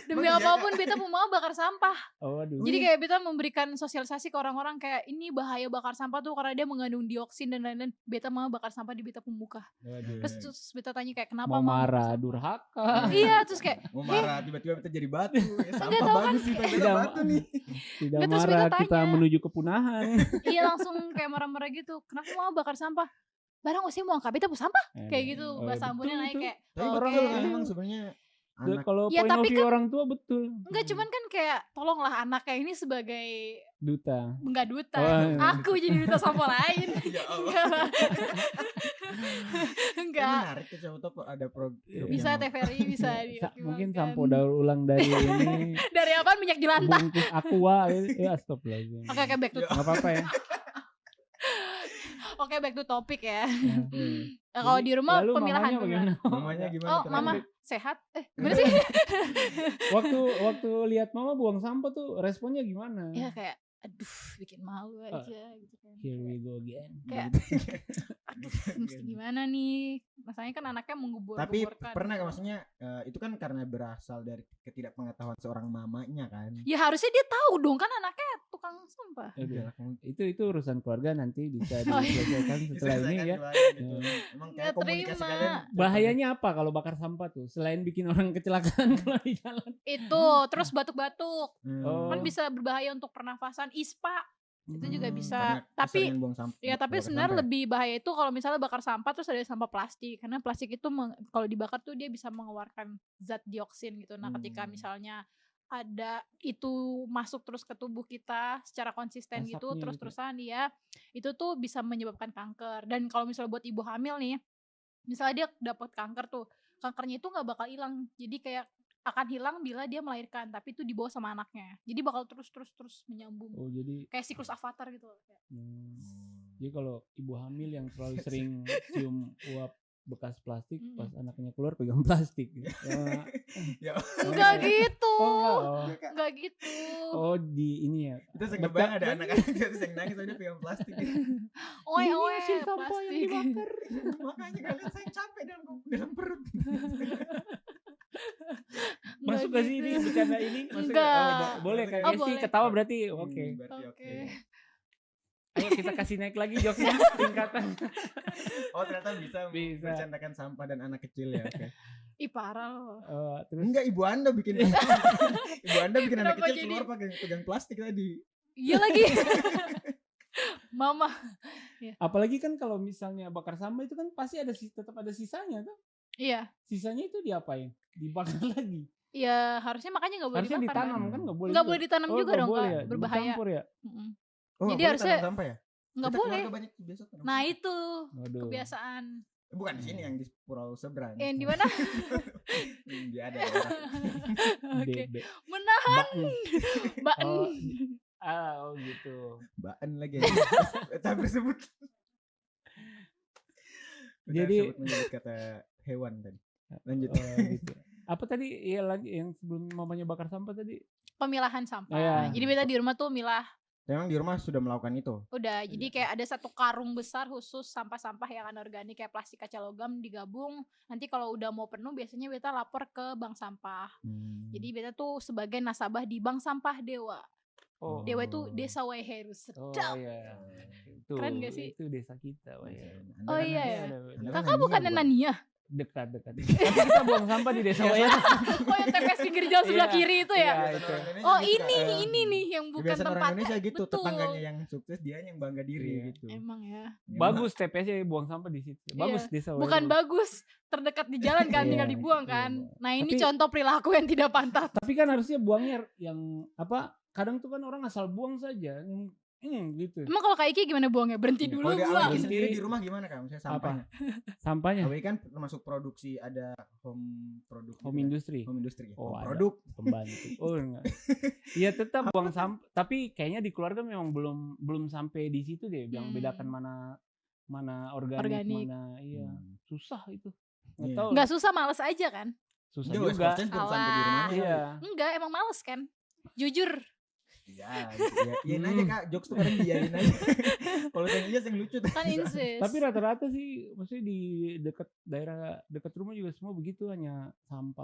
Demi Oh, iya, apapun beta mau bakar sampah. Oh, aduh. Jadi kayak beta memberikan sosialisasi ke orang-orang kayak ini bahaya bakar sampah tuh karena dia mengandung dioksin dan lain-lain. Beta mau bakar sampah di beta pembuka. Aduh. Terus beta tanya kayak kenapa Mau bakar marah, sampah? durhaka. Iya, terus kayak Mau marah tiba-tiba kita jadi batu. Ya, sampah tahu kan bagus sih kayak- kita Tidak- batu nih. Tidak Nggak, terus marah, beta kita tanya. menuju kepunahan. iya langsung kayak marah-marah gitu. Kenapa mau bakar sampah? Barang sih mau angkat beta sampah. Kayak gitu Oh, bahasa betul Ambonnya naik itu. kayak Tapi oke. betul kan memang sebenarnya anak. Kalau Ya, point of tapi view kan- orang tua betul. Enggak, cuman kan kayak tolonglah anaknya ini sebagai Duta. enggak duta. Oh, iya. Aku jadi duta sampo lain. Ya Allah. Enggak lah. Kan Enggak. menarik tuh, siapa tahu ada program Bisa yang- TVRI bisa Mungkin dioptimalkan. sampo daur ulang dari ini Dari apaan minyak jelantah. bungkus aqua gitu. Ya stop lagi. Oke, back to Enggak apa-apa ya. Oke, back to topic ya. Ya. Kalau Jadi, di rumah lalu pemilahan mamanya bagaimana? Mamanya gimana? Oh, tuh? mama sehat? Gimana sih? waktu lihat mama buang sampah tuh responnya gimana? Ya kayak aduh bikin malu aja gitu kan. Here we go again. Kayak aduh mesti gimana nih? Masalahnya kan anaknya menggubur-guburkan. Tapi pernah gak, maksudnya itu kan karena berasal dari ketidakpengetahuan seorang mamanya kan. Ya harusnya dia tahu dong, kan anaknya tukang sampah. Udah. Itu urusan keluarga nanti bisa Oh, iya. diselesaikan setelah ini ya. Gitu. Emang Nggak kayak komunikasi terima. kalian Bahayanya apa kalau bakar sampah tuh? Selain bikin orang kecelakaan kalau di jalan. Itu terus batuk-batuk. Oh. Kan bisa berbahaya untuk pernafasan, ISPA. Itu juga bisa. karena Tapi keseringan buang sampah. ya tapi bakar sebenarnya sampah ya? lebih bahaya itu kalau misalnya bakar sampah terus ada sampah plastik, karena plastik itu kalau dibakar tuh dia bisa mengeluarkan zat dioksin gitu. Nah ketika misalnya ada itu masuk terus ke tubuh kita secara konsisten gitu Asapnya terus-terusan ya itu tuh bisa menyebabkan kanker. Dan kalau misalnya buat ibu hamil nih, misalnya dia dapat kanker tuh, kankernya itu nggak bakal hilang, jadi kayak akan hilang bila dia melahirkan, tapi itu dibawa sama anaknya, jadi bakal terus menyambung Oh jadi kayak siklus avatar gitu loh. Kayak, jadi kalau ibu hamil yang terlalu sering cium uap bekas plastik, pas anaknya keluar pegang plastik. Ya. enggak gitu, Oh, enggak gitu. oh di ini ya. Kita sering kebayang ada anak-anak terus yang nangis soalnya pegang plastik. Oe Ini oe hasil sampah yang plastik. dibakar. Makanya kalian saya capek dalam perut. Masuk gak sih ini bercanda ini? Masuk Enggak. nggak? Oh, boleh kan? Oh, Messi boleh. ketawa berarti oke. Berarti Oke. Ayo kita kasih naik lagi joknya tingkatan. Oh ternyata bisa Bisa. bercandakan sampah dan anak kecil ya. Oke. Ih parah loh. Terus Enggak, ibu anda bikin ibu anda bikin anak Kenapa kecil jadi- keluar pegang plastik tadi. Iya lagi. Mama. apalagi kan kalau misalnya bakar sampah itu kan pasti ada tetap ada sisanya kan? Iya. Sisanya itu diapain? Dibakar lagi. Ya harusnya makanya nggak boleh Harusnya dibakar ditanam kan? kan nggak boleh. Nggak juga. boleh ditanam Oh, juga nggak dong boleh Kak, ya? berbahaya. Dicampur ya? Mm-mm. Oh, Jadi boleh harusnya- tanam sampah ya? Nggak Kita boleh. keluarga banyak biasa tanam Nah sampah. itu Waduh. kebiasaan. Bukan di sini, yang di pulau seberang. Yang di mana? Dia ada daerah. Oke. Bebek. Menahan. Baen. Oh gitu. Baan lagi. Tak bersebut. Jadi- menyebut kata hewan tadi. Lanjut. Oh, gitu. Apa tadi ya yang sebelum mamanya bakar sampah tadi? Pemilahan sampah. Iya. Jadi beta di rumah tuh milah. Memang di rumah sudah melakukan itu. Udah, jadi kayak ada satu karung besar khusus sampah-sampah yang anorganik kayak plastik, kaca logam digabung. Nanti kalau udah mau penuh biasanya beta lapor ke bank sampah. Jadi beta tuh sebagai nasabah di Bank Sampah Dewa. Oh. Dewa itu Desa Waiheru. Oh Sedap. iya. Itu, Keren gak sih? Itu desa kita, Wah, ya. Anda Oh kan- iya ya. Anda kan Kakak Nania, bukan bukan? Nania. Dekat. Tapi kita buang sampah di desa Waya. Oh yang TPS pinggir jalan sebelah Iya. kiri itu ya. Iya. Kebiasaan itu. orang Indonesia Oh gitu, ini Kak. nih yang bukan Kebiasaan orang tempatnya. Indonesia gitu, Betul. tetangganya yang sukses, dia yang bangga diri Iya. gitu. Emang ya. Bagus TPS-nya buang sampah di situ. Bagus desa Waya. Bukan bagus, terdekat di jalan kan, Iya, tinggal dibuang iya, kan. Bang. Nah ini Tapi- contoh perilaku yang tidak pantas. Tapi kan harusnya buangnya yang apa? Kadang tuh kan orang asal buang saja. Gitu. Emang kalau Kak Iki gimana buangnya? Berhenti Iya. dulu Kalau dia buang. Awiki Berhenti. sendiri di rumah gimana Kak? Misalnya sampahnya. Sampahnya Awiki kan termasuk produksi, ada home produk. home industry. Home industry. Oh, Home ada. produk. Pembantu. Oh enggak. Iya tetap buang sampah. Tapi kayaknya di keluarga memang belum sampai di situ deh. Yang bedakan mana organik, Organik. mana iya. Susah itu. Nggak Iya. tahu. Nggak susah, males aja kan? Susah Dia West juga. Coast belum sampai di Alah. rumahnya. Iya. Enggak, emang males kan? Jujur. Iya, iyain aja Kak, jokes tuh kadang diain aja. Kalau yang iya yang lucu tuh. Kan insist. Tapi rata-rata sih maksudnya di daerah dekat rumah juga semua begitu, hanya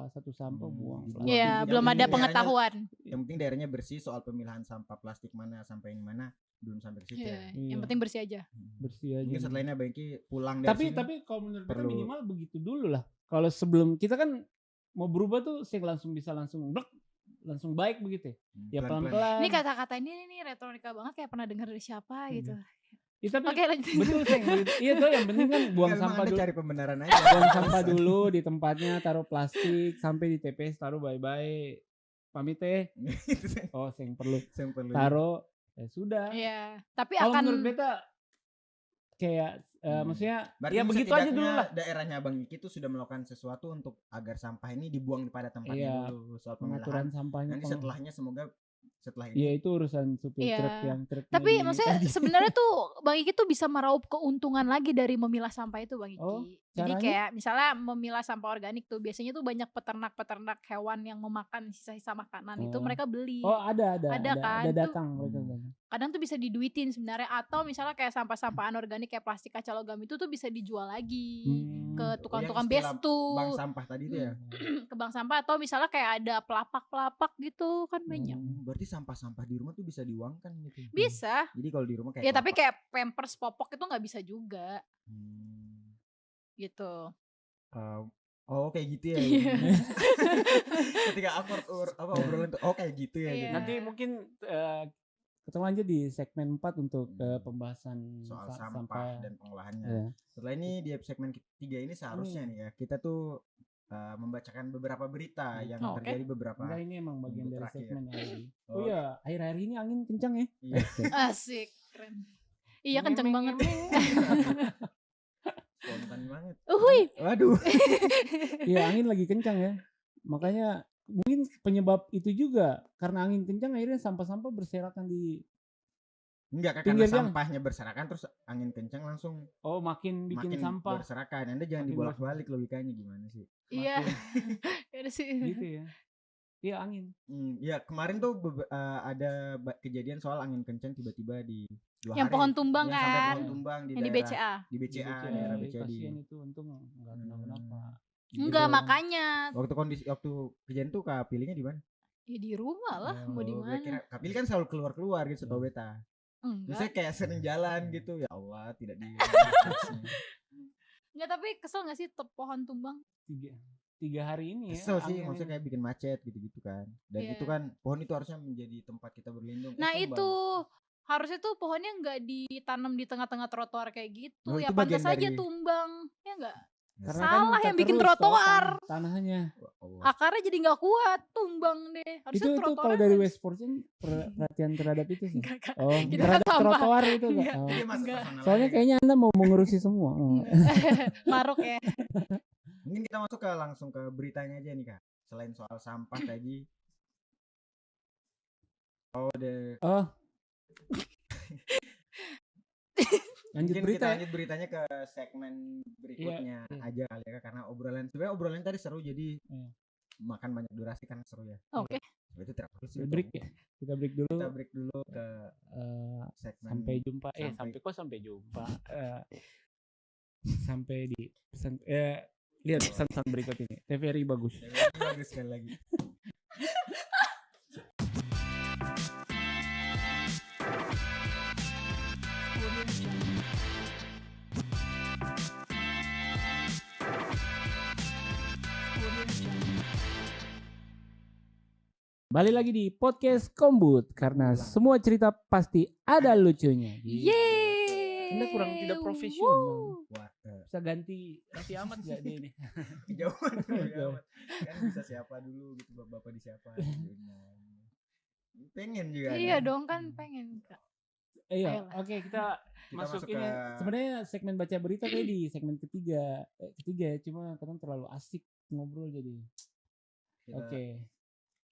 satu sampah buang. dibuang. plastik. Iya, Yang belum penting ada daerahnya- pengetahuan. Yang penting daerahnya bersih, soal pemilahan sampah plastik mana sampai yang mana belum sampai ke situ. Iya, ya. Iya. yang penting bersih aja. Bersih aja. Mungkin setelah ini Bangki pulang dari sini. Tapi kalau menurut kita perlu- minimal begitu dulu lah. Kalau sebelum kita kan mau berubah tuh sih langsung blek, langsung baik begitu ya. Ya pelan-pelan. pelan-pelan. Ini kata-kata ini nih retorika banget, kayak pernah dengar dari siapa gitu. Tapi Oke, lanjut. betul Seng. Iya tuh yang penting kan buang Emang sampah Anda dulu. cari pembenaran aja. Buang sampah dulu di tempatnya, taruh plastik, sampai di TPS taruh bye-bye. Pamit Itu Seng. Oh, Seng perlu. Yang perlu. Taruh sudah. Iya, tapi Kalau akan menurut beta kayak maksudnya Berarti ya begitu aja dulu lah. Daerahnya Abang Iki itu sudah melakukan sesuatu untuk agar sampah ini dibuang pada tempatnya Iya, dulu. Soal pengaturan pemilahan. sampahnya. Nanti setelahnya semoga setelah Iya ini itu urusan supir Iya. truk yang truknya tapi ini maksudnya tadi. sebenarnya tuh Bang Iki tuh bisa meraup keuntungan lagi dari memilah sampah itu Bang Iki. Oh, Jadi caranya? kayak misalnya memilah sampah organik tuh biasanya tuh banyak peternak-peternak hewan yang memakan sisa-sisa makanan itu mereka beli. Oh ada kan, tuh datang mereka. kadang tuh bisa diduitin sebenarnya, atau misalnya kayak sampah-sampah anorganik kayak plastik kaca logam itu tuh bisa dijual lagi ke tukang-tukang yang istilah bestu, bank sampah tadi itu ya. ke bank sampah, atau misalnya kayak ada pelapak-pelapak gitu kan banyak. Berarti sampah-sampah di rumah tuh bisa diuangkan gitu. Bisa. Jadi kalau di rumah kayak Ya tapi kayak pampers popok itu nggak bisa juga. Gitu. Oh kayak gitu ya. Iya. Ketika obrolan tuh kayak gitu ya. Iya. Gitu. Nanti mungkin ketemu aja di segmen 4 untuk pembahasan Soal sampah dan pengolahannya. Iya. Setelah ini di segmen ketiga ini seharusnya nih ya kita tuh membacakan beberapa berita yang terjadi beberapa. Enggak, ini emang bagian dari terakhir. segmen lagi. Oh iya, akhir-akhir ini angin kencang ya. Iya. Asik, keren. Iya kenceng banget. Spontan banget. Uhuy. Waduh. Iya, angin lagi kencang ya. Makanya mungkin penyebab itu juga karena angin kencang akhirnya sampah-sampah berserakan di Enggak, karena pinggir jalan. sampahnya berserakan terus angin kencang langsung makin bikin sampah. berserakan. Anda jangan Makin dibolak-balik logikanya gimana sih? Iya. Ada sih. Gitu ya. Iya angin. Ya kemarin tuh ada kejadian soal angin kencang tiba-tiba di 2 Yang hari. pohon tumbang Yang sampai kan. pohon tumbang di Yang di daerah BCA. di BCA, daerah BCA di. Kasihan itu untung enggak kenapa-napa. Enggak, Gitu. makanya. Waktu kejadian tuh Kak pilihnya di mana? Ya di rumah lah, mau di Gue kira mana? Kak Pilih kan selalu keluar gitu setahu beta. Enggak. Biasanya kayak sering jalan gitu. Ya Allah, tidak di. Enggak, tapi kesel gak sih pohon tumbang? 3 hari ini ya. Kesel sih, angin maksudnya ini. kayak bikin macet gitu-gitu kan. Dan Iya. itu kan pohon itu harusnya menjadi tempat kita berlindung. Nah tumbang. itu harusnya tuh pohonnya nggak ditanam di tengah-tengah trotoar kayak gitu. Oh, Ya itu pantas bagian aja dari- tumbang. Ya enggak? Karena Salah kan yang bikin terus trotoar. tanahnya. Allah. Akarnya jadi nggak kuat, tumbang deh. Harusnya Itu trotoarnya kalau dari kan- West Fortune perhatian terhadap itu sih. Enggak, Kak. Oh, Kita terhadap kan sampah. trotoar itu enggak. Enggak. Oh. Iya, masuk Enggak. personal Soalnya aja. kayaknya Anda mau mengurusi semua. Oh. Maruk ya. Mungkin kita masuk langsung ke beritanya aja nih Kak. Selain soal sampah tadi. Oh. Lanjut Mungkin berita. kita Ya? lanjut beritanya ke segmen berikutnya Iya. aja kali ya Kak, karena obrolan tadi seru jadi Iya. makan banyak durasi kan seru ya. Oke. Itu terakhir sih. Break ya. Kita break dulu. Kita break dulu ke segmen Sampai jumpa. Sampai jumpa. Sampai di pesan lihat pesan-pesan berikut ini. TVRI bagus. bagus sekali lagi. Balik lagi di podcast Kombut karena semua cerita pasti ada lucunya. Yeay. Anda kurang tidak profesional. Woo. Wah, Bisa ganti Raffi Ahmad gak dia ini? kejauhan kan bisa siapa dulu gitu bapak di siapa pengen juga Iya kan? dong kan pengen Kak. Iya, Ayolah. oke kita masuk masuk ini. ke Sebenarnya segmen baca berita kayak di segmen ketiga ya, cuma kadang terlalu asik ngobrol jadi. kita- Oke.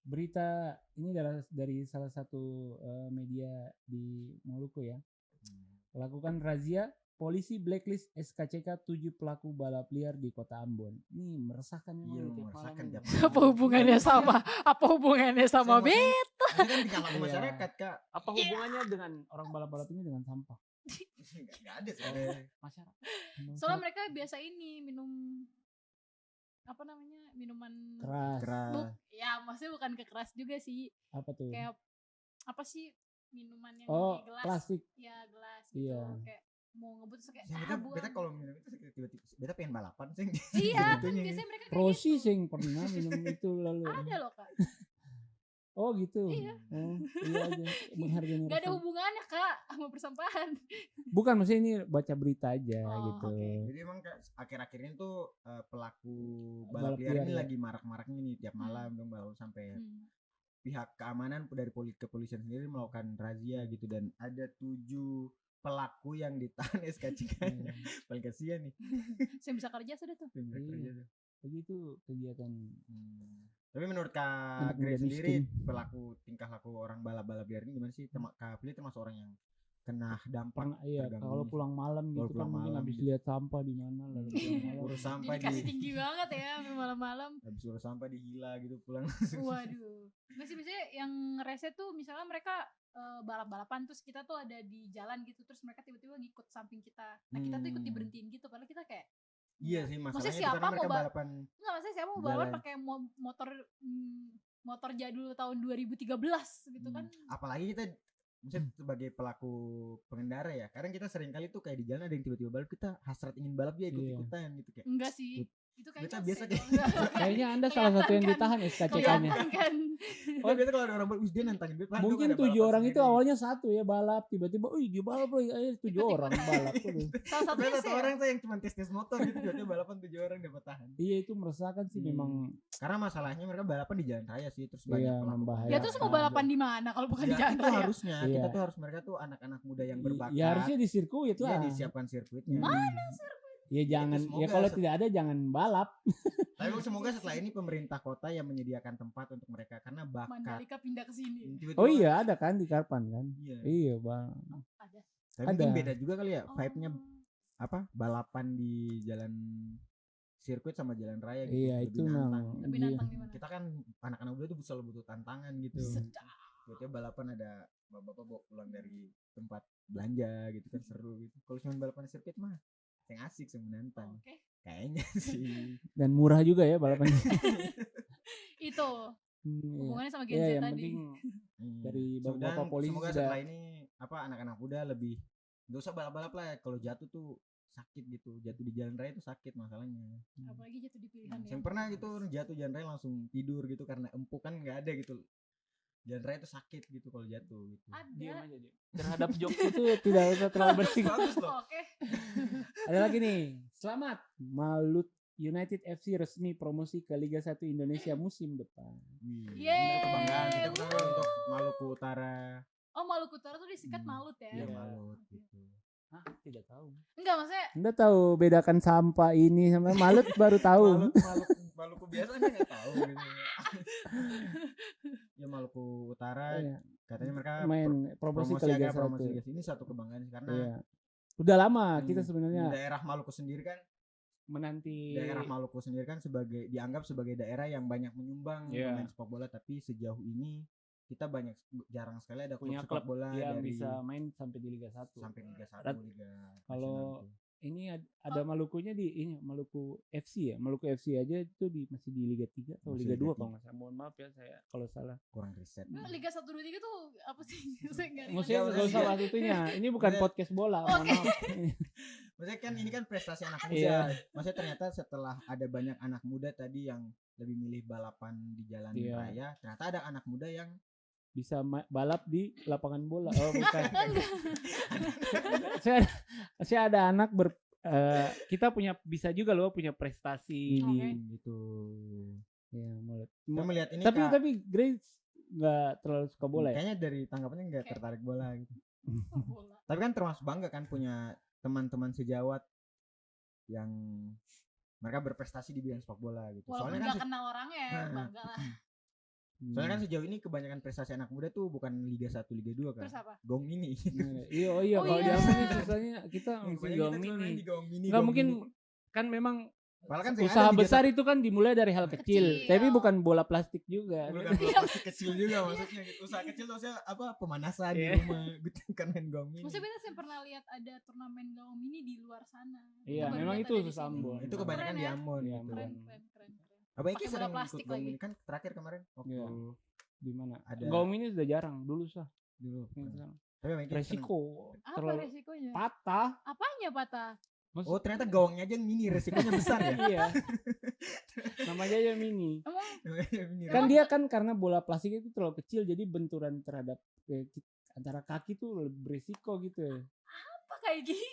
Berita ini adalah dari salah satu media di Maluku ya. Lakukan razia, polisi blacklist SKCK 7 pelaku balap liar di Kota Ambon. Ini meresahkan memang Iya, tiap meresahkan malam. tiap Apa hubungannya sama? Apa hubungannya sama Saya Bet? maksudnya- Ini kan tinggal sama Iya. masyarakat Kak. Apa hubungannya dengan orang balap-balap ini dengan sampah? Nggak ada sebenarnya. Masyarakat. Soalnya mereka biasa ini minum apa namanya, minuman keras. ya maksudnya bukan kekeras juga sih, Apa tuh? kayak apa sih minuman yang Oh, kayak gelas, plastik. ya gelas gitu, Iya. kayak mau ngebut terus kayak Saya beta kalau minum itu tiba-tiba beta pengen balapan sih. iya kan Segitunya. biasanya mereka kayak Rosi gitu. sing pernah minum itu lalu. Ada loh Kak. Oh gitu. Iya. Oh, iya aja menghargai Gak ada rasa. hubungannya Kak sama persampahan. Bukan, maksudnya ini baca berita aja Oh, gitu. oke. Jadi emang akhir-akhir ini tuh pelaku Balap balap liar ini liar, ya. lagi marak-maraknya nih tiap malam dong baru sampai pihak keamanan dari kepolisian sendiri melakukan razia gitu dan ada 7 pelaku yang ditahan SKCK-nya. Paling kasihan nih. Saya bisa kerja sudah tuh. Tim Iya. kerja tuh. Begitu kegiatan. Tapi menurut Kak Anak Grace muda sendiri miskin. pelaku tingkah laku orang balap-balap liar ini gimana sih? Kak Fili termasuk orang yang kena dampak Iya, terganggu kalau ini. pulang malam Kalau gitu kan pulang mungkin malam habis gitu. lihat sampah di mana lalu pulang malam. Urus sampah Dedikasi di tinggi banget ya malam-malam. habis urus sampah di Hila gitu pulang langsung. Waduh. Nggak sih, biasanya yang rese tuh misalnya mereka balap-balapan terus kita tuh ada di jalan gitu terus mereka tiba-tiba ngikut samping kita. Nah kita tuh ikut diberhentiin gitu padahal kita kayak Iya sih masalahnya itu siapa karena mereka mau balapan enggak, maksudnya siapa mau balapan jalan. pakai motor jadul tahun 2013 gitu kan. Apalagi kita misalnya sebagai pelaku pengendara ya, kadang kita sering kali tuh kayak di jalan ada yang tiba-tiba balap, kita hasrat ingin balap dia ikut-ikutan gitu kayak. Enggak sih. Itu Kita kayaknya biasa saya kayak doang. Kayaknya Anda salah satu yang Kelihatan ditahan SKCK-nya. Kelihatan kan. Oh biasa kalau ada orang balap, dia nantangin dia. Mungkin 7 orang itu awalnya satu ya balap, tiba-tiba, dia balap loh, 7 orang balap. Salah satunya Satu saya. orang tuh yang cuma tes motor gitu, tiba-tiba balapan 7 orang dapat tahan. Iya itu meresahkan sih memang. Karena masalahnya mereka balapan di jalan raya sih, terus banyak Iya, pelaku. membahayakan. Ya terus mau balapan di mana kalau bukan di Ya, jalan itu raya? harusnya Iya. kita tuh harus mereka tuh anak-anak muda yang berbakat. Ya harusnya di sirkuit Iya, lah. disiapkan sirkuitnya. Mana sirkuit? Ya jangan, semoga ya kalau tidak ada jangan balap. Tapi semoga setelah ini pemerintah kota yang menyediakan tempat untuk mereka karena bakat. Mandalika pindah ke sini. Tiba-tiba- Oh iya ada kan di Karpan kan. Iya. Iya bang. Ada. Tapi mungkin Ada. beda juga kali ya Oh. vibe-nya apa balapan di jalan sirkuit sama jalan raya gitu. Iya lebih itu nantang. nang. Lebih Iya. nantang gimana? Kita kan anak-anak muda tuh selalu butuh tantangan gitu. Sedap. Tiba-tiba balapan ada bapak-bapak bawa pulang dari tempat belanja gitu kan seru gitu. Kalau cuma balapan sirkuit mah yang asik sama menantang. Oke. Kayaknya sih. Dan murah juga ya balapannya. Itu Iya. hubungannya sama Gen Z Iya yang tadi. penting Hmm. dari Dan bapak polisi semoga sudah. setelah ini apa anak-anak muda lebih nggak usah balap-balap lah, kalau jatuh tuh sakit gitu, jatuh di jalan raya tuh sakit masalahnya. Apalagi jatuh di pilihan Yang pernah gitu jatuh jalan raya langsung tidur gitu karena empuk kan nggak ada gitu, jalan raya tuh sakit gitu kalau jatuh gitu. Diam Ada. aja dia. Terhadap jokes itu tidak usah terlalu bersinggung. Bagus loh. Oke. Ada lagi nih. Selamat Malut United FC resmi promosi ke Liga 1 Indonesia musim depan. Yeay. Itu kebanggaan kita pertama untuk Maluku Utara. Oh, Maluku Utara tuh disikat Malut ya. Iya Iya. Malut gitu. Hah, tidak tahu. Enggak, maksudnya Anda tahu bedakan sampah ini sama Malut baru tahu. Maluku biasa nih nggak tahu gitu. Ya Maluku Utara Iya. katanya mereka Main promosi ke Liga 1. promosi Liga 1. Ini satu kebanggaan sih, karena Iya. Udah lama kita sebenarnya daerah Maluku sendiri kan menanti daerah Maluku sendiri kan sebagai dianggap sebagai daerah yang banyak menyumbang Iya. pemain sepak bola, tapi sejauh ini kita jarang sekali ada klub punya sepak klub bola yang dari bisa main sampai di Liga 1. sampai Liga 1, Rat- Liga Kalau nasional gitu. ini ada Malukunya di ini Maluku FC ya. Maluku FC aja itu masih di Liga 3 atau Masih Liga Liga 2 3. kalau nggak salah. Mohon maaf ya saya kalau salah. Kurang riset. Liga 1 2 3 tuh apa sih? Saya enggak Maksudnya Liga- nggak usah Liga- bahas itunya. Ini bukan Liga- podcast bola. Mohon maaf. Maksudnya kan ini kan prestasi anak muda. Iya. Maksudnya ternyata setelah ada banyak anak muda tadi yang lebih milih balapan di jalan Iya. raya, ternyata ada anak muda yang Bisa balap di lapangan bola. Oh bukan. saya ada anak kita bisa juga loh punya prestasi di Oke. gitu. ya Malut. Saya melihat ini Tapi Grace nggak terlalu suka bola ya. kayaknya dari tanggapannya nggak Oke. tertarik bola gitu. bola. Tapi kan termasuk bangga kan punya teman-teman sejawat yang mereka berprestasi di bidang sepak bola gitu. Walaupun Soalnya kan enggak kenal orangnya, Nah. bangga lah. soalnya kan sejauh ini kebanyakan prestasi anak muda tuh bukan Liga 1, Liga 2 kan. Terus apa? Gong Mini. Iya, Oh kalau iya. di Amin itu susahnya kita mesti Kebanyakan gawang kita cuma main mini. di gawang mini. Nggak gawang mungkin mini. kan memang Padahal kan yang usaha ada Liga besar itu kan dimulai dari hal kecil, Kecil. tapi bukan bola plastik juga. bukan bola plastik kecil juga maksudnya gitu. Usaha kecil tuh maksudnya apa pemanasan di Iya. rumah gitu kan main gawang mini. Maksudnya beta saya pernah lihat ada turnamen gawang mini di luar sana. Iya, Kita baru memang lihat itu ada di khusus sini. Ambon. Itu kebanyakan Keren di ya? Ambon Iya, gitu. Keren, Ambon. keren. Apa Iki Pakai bola sering ikut plastik gawang lagi. mini kan terakhir kemarin waktu Iya. Di mana? Ada- Gawang mini sudah jarang, dulu sah. dulu. Yang sekarang. Tapi Iki Resiko Apa terlalu resikonya? patah. Apanya patah? Oh ternyata gawangnya aja yang mini, resikonya besar ya. Iya. Namanya aja mini. Mini, Kan dia kan karena bola plastik itu terlalu kecil jadi benturan terhadap antara kaki tuh lebih berisiko gitu. Apa kayak gini?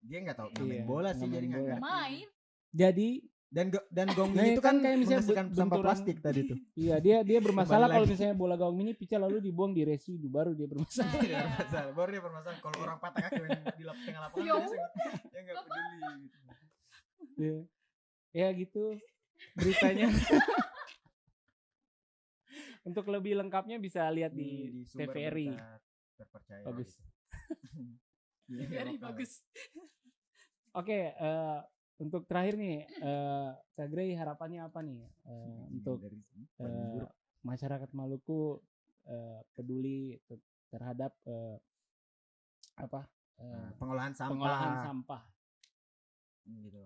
Dia nggak tahu Iya, main bola sih, nggak jadi main nggak bola. ngerti. Main. Jadi Dan gong Nah, mini itu kan kan kayak misalnya menghasilkan sampah benturan- plastik tadi tuh. iya dia bermasalah Kembali kalau lagi. misalnya bola gawang mini pecah lalu dibuang di residu baru dia bermasalah. Nah, iya. Bermasalah, baru dia bermasalah. Kalau orang patah kaki main di tengah lapangan Ya biasa dia nggak peduli gitu. Iya. Ya gitu beritanya. Untuk lebih lengkapnya bisa lihat di sumber TVRI. berita terpercaya. Bagus. Gitu. Iya, Very lokal. bagus. Oke, untuk terakhir nih, Kak Grey harapannya apa nih untuk Dari sini, eh, paling buruk. masyarakat Maluku peduli terhadap Pengolahan sampah. pengolahan sampah Gitu.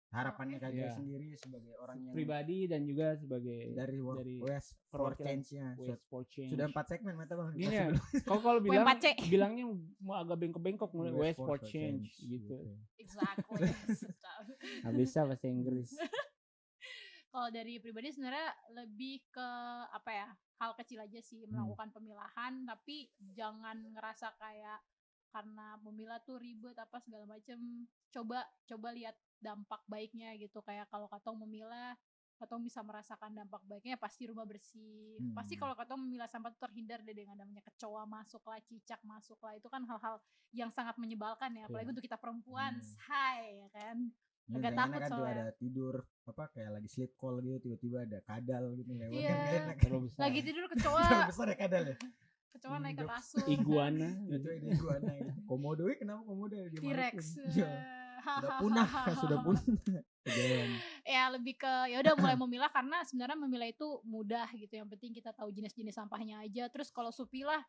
Harapannya Kak Grace Iya. sendiri sebagai orang yang pribadi dan juga sebagai dari West for perwakilan Change-nya. Waste for Change. Sudah 4 segmen mata Bang. Gini Masih ya, belum. kalau bilang W4C. bilangnya mau agak bengkok-bengkok mulai Waste for Change gitu. Exactly. Nggak bisa bahasa Inggris. Kalau dari pribadi sebenarnya lebih ke apa ya, hal kecil aja sih, melakukan pemilahan, tapi jangan ngerasa kayak karena memilah tuh ribet apa segala macem. Coba lihat dampak baiknya gitu, kayak kalau Katong memilah, Katong bisa merasakan dampak baiknya, pasti rumah bersih. Pasti kalau Katong memilah sampah tuh terhindar deh dengan namanya kecoa masuk lah, cicak masuk lah, itu kan hal-hal yang sangat menyebalkan ya, apalagi untuk kita perempuan, say, ya kan. Agak takut kan tuh soalnya. ada tidur apa kayak lagi sleep call gitu, tiba-tiba ada kadal gitu lewat. Iya. Kan nggak enak. Terlalu besar. Lagi tidur kecoa, Terlalu besar ya kadal ya. kecoa naik ke Jokes. kasur. Iguana. Itu ini iguana gitu. Komodo kenapa komodo di Maluku? T-Rex. Iya. Sudah punah, sudah punah. Kejauhan. Ya lebih ke ya udah mulai memilah, karena sebenarnya memilah itu mudah gitu. Yang penting kita tahu jenis-jenis sampahnya aja. Terus kalau supilah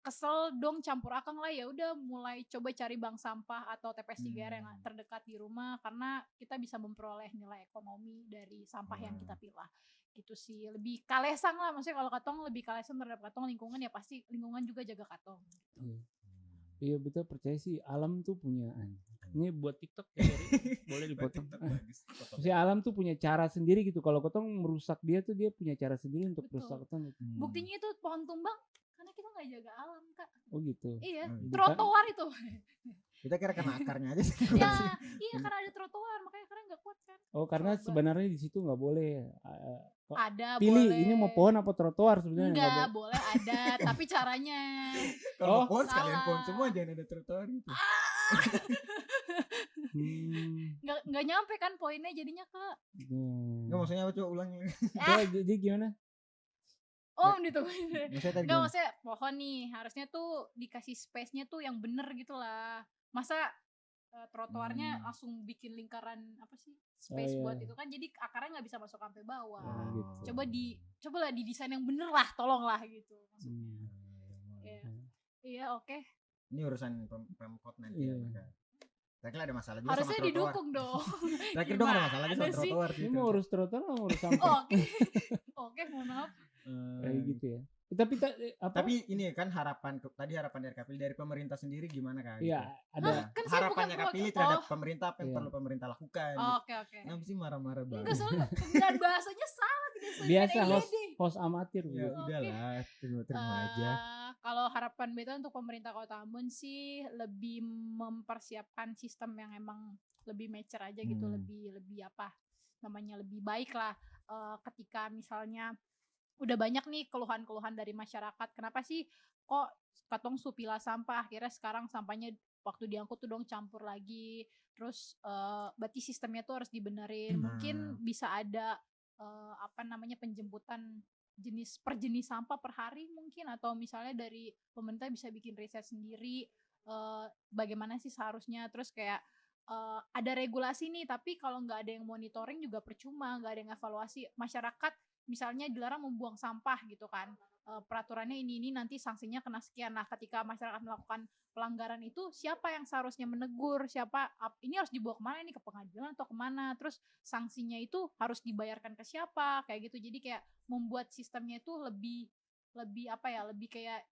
kesel dong campur akang lah, ya udah mulai coba cari bank sampah atau TPS 3R yang terdekat di rumah, karena kita bisa memperoleh nilai ekonomi dari sampah yang kita pilah. Gitu sih, lebih kalesang lah, maksudnya kalau Katong lebih kalesang terhadap Katong lingkungan, ya pasti lingkungan juga jaga Katong gitu. Iya betul, percaya sih alam tuh punya ini buat TikTok ya, boleh dipotong. Maksudnya alam tuh punya cara sendiri gitu. Kalau Katong merusak dia tuh dia punya cara sendiri untuk Betul. merusak Katong. Buktinya itu pohon tumbang karena kita nggak jaga alam, Kak. Oh gitu. Iya, Oh, gitu. trotoar itu. Kita kira kena akarnya aja sih. Ya, iya karena ada trotoar, makanya karena nggak kuat kan. Oh karena Coba. sebenarnya di situ nggak boleh. Kok Ada pilih boleh. ini mau pohon apa trotoar sebenarnya nggak Enggak, boleh. boleh ada, tapi caranya. Kalau Oh, pohon sekalian salah. pohon semua jangan ada trotoar gitu. Nggak nyampe kan poinnya jadinya, Kak. Enggak maksudnya apa coba ulang. Jadi gimana? Oh, ditungguin. Maksudnya tadi Enggak, gimana? maksudnya pohon nih harusnya tuh dikasih space-nya tuh yang bener gitu lah. Masa trotoarnya langsung bikin lingkaran apa sih? Space iya. buat itu kan, jadi akarnya nggak bisa masuk sampai bawah. gitu. Cobalah didesain yang bener lah, tolonglah gitu maksudnya. Iya, oke. Ini urusan Pemkot nanti ya. Iya. Mereka. Terakhir ada masalah juga Harusnya sama trotoar. didukung dong. Terakhir dong ada masalah lagi sama Gimana sih? trotoar. Ini mau urus trotoar atau mau urus sampah? Oke. Oke, mohon maaf. Kayak gitu ya. Tapi ini kan tadi harapan dari Kapil, dari pemerintah sendiri gimana Kak? Iya, Gitu. ada. Kan saya Harapannya bukan Kapil perwakilan. terhadap pemerintah apa yang Iya. perlu pemerintah lakukan? Oke. Kenapa sih marah-marah banget? Enggak, soalnya penggunaan bahasanya salah, tidak sesuai Biasa dengan host EYD. host amatir Ya gitu. udahlah, terima aja. Kalau harapan beta untuk pemerintah Kota Ambon sih lebih mempersiapkan sistem yang emang lebih mature aja gitu, lebih apa namanya, lebih baik lah. Ketika misalnya udah banyak nih keluhan-keluhan dari masyarakat, kenapa sih kok Katong supilah sampah, akhirnya sekarang sampahnya waktu diangkut tuh dong campur lagi, terus berarti sistemnya tuh harus dibenerin. Mungkin bisa ada apa namanya, penjemputan per jenis sampah per hari mungkin, atau misalnya dari pemerintah bisa bikin riset sendiri bagaimana sih seharusnya. Terus kayak ada regulasi nih, tapi kalau nggak ada yang monitoring juga percuma, nggak ada yang evaluasi. Masyarakat misalnya dilarang membuang sampah gitu kan, peraturannya ini nanti sanksinya kena sekian. Nah, ketika masyarakat melakukan pelanggaran itu, siapa yang seharusnya menegur, ini harus dibawa kemana nih, ke pengadilan atau kemana, terus sanksinya itu harus dibayarkan ke siapa, kayak gitu. Jadi kayak membuat sistemnya itu lebih apa ya, lebih kayak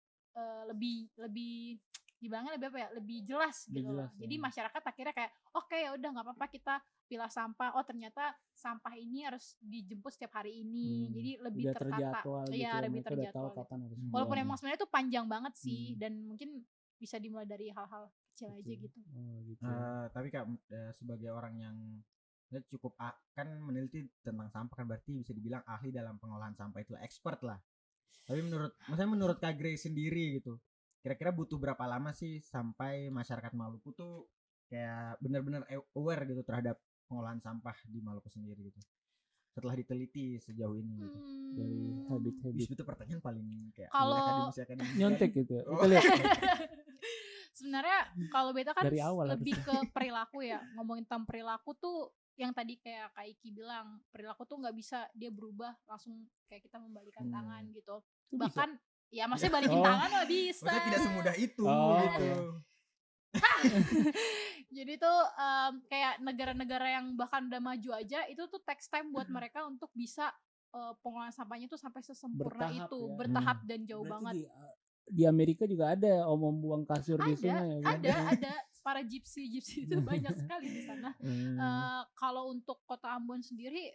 lebih dibilangnya lebih apa ya, lebih jelas Lebih gitu loh. jelas, Jadi ya. masyarakat akhirnya kayak oke ya udah nggak apa-apa kita pilah sampah, oh ternyata sampah ini harus dijemput setiap hari ini, jadi lebih Udah tertata. terjadwal gitu Iya, ya, lebih mereka udah tahu terjadwal gitu. kapan harus Walaupun buang. emang sebenarnya itu panjang banget sih, dan mungkin bisa dimulai dari hal-hal kecil aja gitu. Oh, gitu. Tapi Kak, sebagai orang yang cukup kan meneliti tentang sampah kan berarti bisa dibilang ahli dalam pengolahan sampah, itu expert lah. Tapi menurut Kak Grace sendiri gitu, kira-kira butuh berapa lama sih sampai masyarakat Maluku tuh kayak benar-benar aware gitu terhadap pengolahan sampah di Maluku sendiri gitu, setelah diteliti sejauh ini gitu. Dari habit-habit. Itu pertanyaan paling kayak Kalau akademisi Nyontek gitu. Oh. Kita lihat. sebenarnya kalau beta kan Dari awal lebih ke perilaku ya. Ngomongin tentang perilaku tuh yang tadi kayak Kak Iki bilang, perilaku tuh nggak bisa dia berubah langsung kayak kita membalikan tangan gitu. Bahkan ya maksudnya balikin tangan mah bisa. Maksudnya tidak semudah itu gitu. Jadi tuh kayak negara-negara yang bahkan udah maju aja itu tuh takes time buat mereka untuk bisa pengolahan sampahnya tuh sampai sesempurna Bertahap itu, ya. bertahap dan jauh Berarti banget. di Amerika juga ada om buang kasur di sungai. Ada para gypsy itu banyak sekali di sana. Kalau untuk kota Ambon sendiri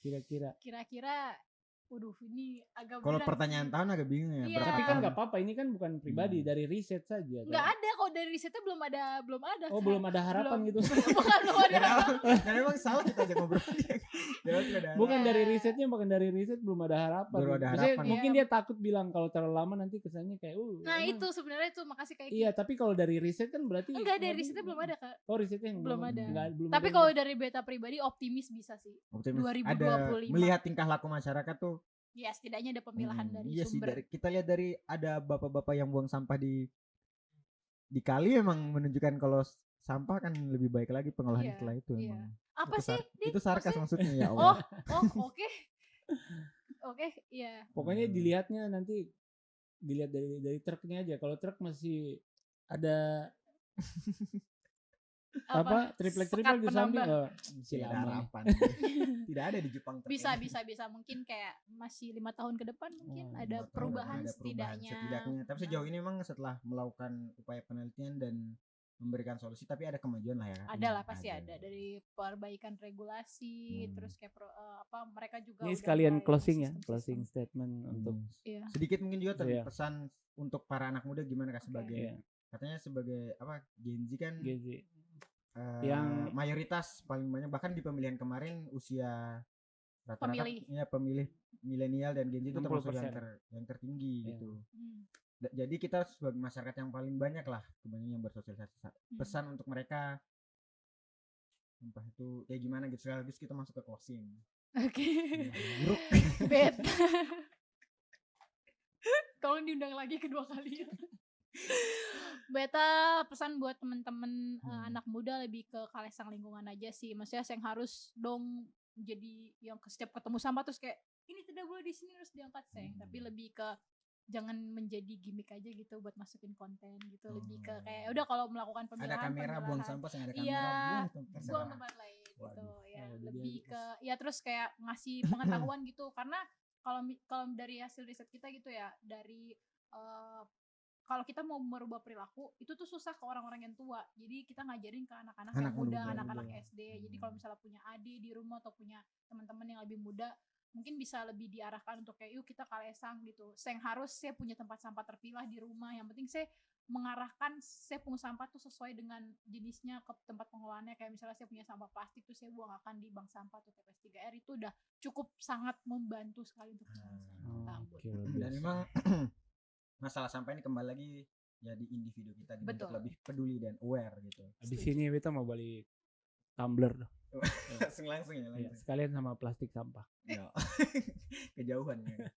kira-kira waduh ini agak Kalau berat pertanyaan sih. tahun agak bingung ya. Iya. Tapi kan nggak apa-apa, ini kan bukan pribadi, dari riset saja. Nggak ada kok, dari risetnya belum ada. Oh, belum ada harapan gitu. Bukan belum ada harapan. Dan emang salah kita aja ngobrol. Bukan dari risetnya, dari riset belum ada harapan. Belum ada Maksudnya harapan. mungkin dia takut bilang kalau terlalu lama nanti kesannya kayak Nah emang. itu sebenarnya itu makasih kayak Iya, tapi kalau dari riset kan berarti enggak, dari risetnya belum ada Kak. Oh, risetnya yang Belum ada. belum Tapi ada. kalau dari beta pribadi optimis bisa sih. Optimis. 2025. Ada melihat tingkah laku masyarakat tuh. Ya setidaknya ada pemilahan dari Iya sih, sumber. kita lihat dari ada bapak-bapak yang buang sampah di kali emang menunjukkan kalau sampah kan lebih baik lagi pengolahan Iya, setelah itu iya. emang. Apa Itu sih? itu sarkas maksudnya ya Oh, Allah. oke. Oke, iya. Pokoknya dilihatnya nanti dilihat dari truknya aja. Kalau truk masih ada apa triplek Sekat di samping penambah. masih Tidak ada lama nih. harapan. Tidak ada di Jepang. Bisa mungkin kayak masih 5 tahun ke depan mungkin ada 5 tahun perubahan ada setidaknya. Tapi sejauh ini memang setelah melakukan upaya penelitian dan memberikan solusi, tapi ada kemajuan lah ya. Ada lah, pasti ada dari perbaikan regulasi, terus kayak mereka juga Ini udah sekalian mulai closing ya, sistem-sistem. closing statement untuk Iya. Sedikit mungkin juga Iya. pesan untuk para anak muda gimana Kak sebagai katanya sebagai apa Gen Z kan Gizi. yang mayoritas paling banyak bahkan di pemilihan kemarin usia rata-rata pemilih milenial dan Gen Z itu termasuk yang tertinggi gitu. Jadi kita sebagai masyarakat yang paling banyak lah kebanyakan yang bersosialisasi pesan untuk mereka entah itu kayak gimana gitu, sekaligus kita masuk ke closing. Oke. Buruk. Beta. Tolong diundang lagi kedua kali. Beta pesan buat temen-temen anak muda lebih ke kalesang lingkungan aja sih. Maksudnya yang harus dong jadi yang setiap ketemu sampah terus kayak ini tidak boleh di sini harus diangkat tapi lebih ke jangan menjadi gimmick aja gitu buat masukin konten gitu. Lebih ke kayak udah kalau melakukan pemilahan ada kamera buang sampah, ada kamera buang tempat lain gitu ya. Lebih ke ya terus kayak ngasih pengetahuan gitu, karena kalau dari hasil riset kita gitu ya, dari kalau kita mau merubah perilaku itu tuh susah ke orang-orang yang tua. Jadi kita ngajarin ke anak-anak yang muda, anak-anak SD. Jadi kalau misalnya punya adik di rumah atau punya teman-teman yang lebih muda, mungkin bisa lebih diarahkan untuk kayak yuk kita kalesang gitu. Saya harus saya punya tempat sampah terpilah di rumah. Yang penting saya mengarahkan saya pungut sampah tuh sesuai dengan jenisnya ke tempat pengolahannya. Kayak misalnya saya punya sampah plastik tuh saya buang akan di bank sampah atau TPS 3R, itu udah cukup sangat membantu sekali untuk dan memang masalah sampah ini kembali lagi ya di individu kita gitu, untuk lebih peduli dan aware gitu. Di sini kita mau balik tumbler langsung ya. Sekalian sama plastik sampah. Kejauhan ya.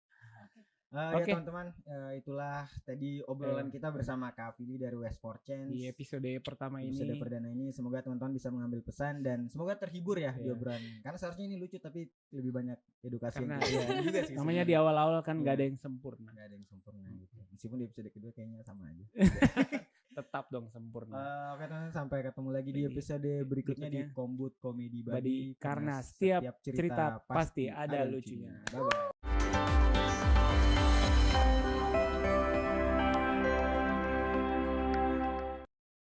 Ya teman-teman, itulah tadi obrolan kita bersama Kak Fili dari Waste for Change di episode pertama ini. Episode perdana ini, semoga teman-teman bisa mengambil pesan dan semoga terhibur ya di obrolan. Karena seharusnya ini lucu tapi lebih banyak edukasi. Karena juga sih. Namanya di awal-awal kan nggak ada yang sempurna. Nggak ada yang sempurna gitu. Meskipun di episode kedua kayaknya sama aja. Tetap dong sempurna. Oke teman-teman, sampai ketemu lagi di episode berikutnya di Kombut Komedi Badi. Karena setiap cerita pasti ada lucunya. Bye bye.